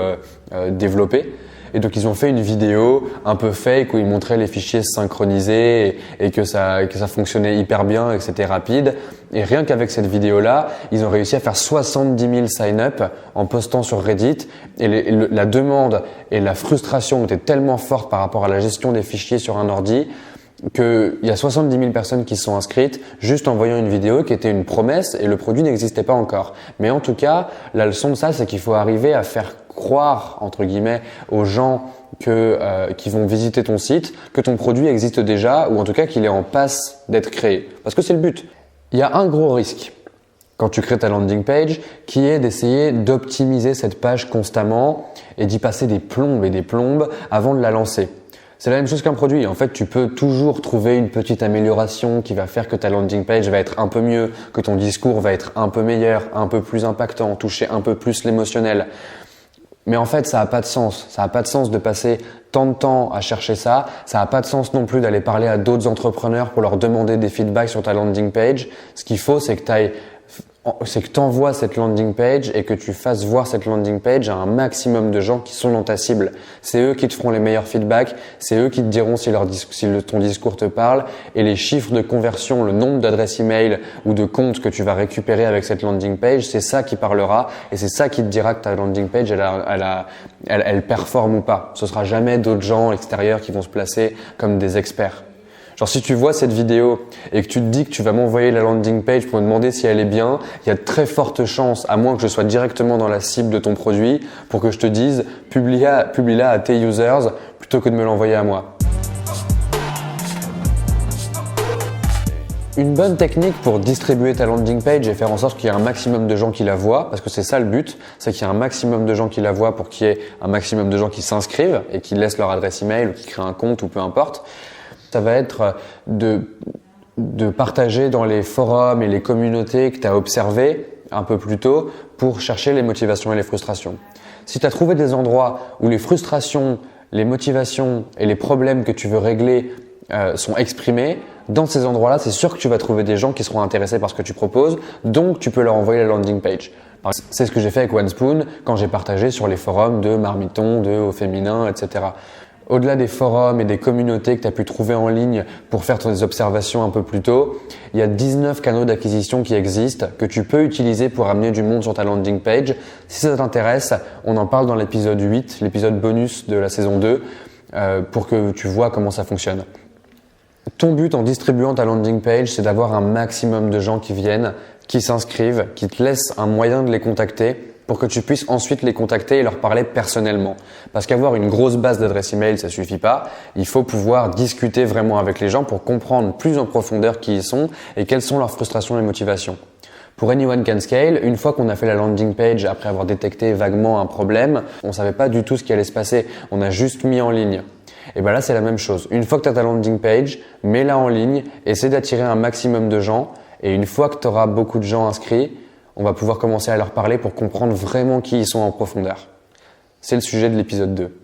développé. Et donc ils ont fait une vidéo un peu fake où ils montraient les fichiers synchronisés et que ça fonctionnait hyper bien et que c'était rapide. Et rien qu'avec cette vidéo-là, ils ont réussi à faire 70 000 sign-up en postant sur Reddit. Et la demande et la frustration étaient tellement fortes par rapport à la gestion des fichiers sur un ordi qu'il y a 70 000 personnes qui se sont inscrites juste en voyant une vidéo qui était une promesse et le produit n'existait pas encore. Mais en tout cas, la leçon de ça, c'est qu'il faut arriver à faire croire, entre guillemets, aux gens qui vont visiter ton site que ton produit existe déjà ou en tout cas qu'il est en passe d'être créé. Parce que c'est le but. Il y a un gros risque quand tu crées ta landing page qui est d'essayer d'optimiser cette page constamment et d'y passer des plombes et des plombes avant de la lancer. C'est la même chose qu'un produit. En fait, tu peux toujours trouver une petite amélioration qui va faire que ta landing page va être un peu mieux, que ton discours va être un peu meilleur, un peu plus impactant, toucher un peu plus l'émotionnel. Mais en fait, ça n'a pas de sens. Ça n'a pas de sens de passer tant de temps à chercher ça. Ça n'a pas de sens non plus d'aller parler à d'autres entrepreneurs pour leur demander des feedbacks sur ta landing page. Ce qu'il faut, c'est que tu ailles c'est que tu envoies cette landing page et que tu fasses voir cette landing page à un maximum de gens qui sont dans ta cible. C'est eux qui te feront les meilleurs feedbacks, c'est eux qui te diront si ton discours te parle, et les chiffres de conversion, le nombre d'adresses email ou de comptes que tu vas récupérer avec cette landing page, c'est ça qui parlera et c'est ça qui te dira que ta landing page elle performe ou pas. Ce sera jamais d'autres gens extérieurs qui vont se placer comme des experts. Genre si tu vois cette vidéo et que tu te dis que tu vas m'envoyer la landing page pour me demander si elle est bien, il y a de très fortes chances, à moins que je sois directement dans la cible de ton produit, pour que je te dise publie-la à tes users plutôt que de me l'envoyer à moi. Une bonne technique pour distribuer ta landing page et faire en sorte qu'il y ait un maximum de gens qui la voient, parce que c'est ça le but, c'est qu'il y ait un maximum de gens qui la voient pour qu'il y ait un maximum de gens qui s'inscrivent et qui laissent leur adresse email ou qui créent un compte ou peu importe. Ça va être de partager dans les forums et les communautés que tu as observées un peu plus tôt pour chercher les motivations et les frustrations. Si tu as trouvé des endroits où les frustrations, les motivations et les problèmes que tu veux régler sont exprimés, dans ces endroits-là, c'est sûr que tu vas trouver des gens qui seront intéressés par ce que tu proposes, donc tu peux leur envoyer la landing page. C'est ce que j'ai fait avec OneSpoon quand j'ai partagé sur les forums de Marmiton, de Au Féminin, etc. Au-delà des forums et des communautés que tu as pu trouver en ligne pour faire tes observations un peu plus tôt, il y a 19 canaux d'acquisition qui existent que tu peux utiliser pour amener du monde sur ta landing page. Si ça t'intéresse, on en parle dans l'épisode 8, l'épisode bonus de la saison 2, pour que tu vois comment ça fonctionne. Ton but en distribuant ta landing page, c'est d'avoir un maximum de gens qui viennent, qui s'inscrivent, qui te laissent un moyen de les contacter pour que tu puisses ensuite les contacter et leur parler personnellement. Parce qu'avoir une grosse base d'adresses email, ça suffit pas. Il faut pouvoir discuter vraiment avec les gens pour comprendre plus en profondeur qui ils sont et quelles sont leurs frustrations et motivations. Pour Anyone Can Scale, une fois qu'on a fait la landing page après avoir détecté vaguement un problème, on savait pas du tout ce qui allait se passer. On a juste mis en ligne. Et ben là, c'est la même chose. Une fois que tu as ta landing page, mets-la en ligne, essaie d'attirer un maximum de gens. Et une fois que tu auras beaucoup de gens inscrits, on va pouvoir commencer à leur parler pour comprendre vraiment qui ils sont en profondeur. C'est le sujet de l'épisode 2.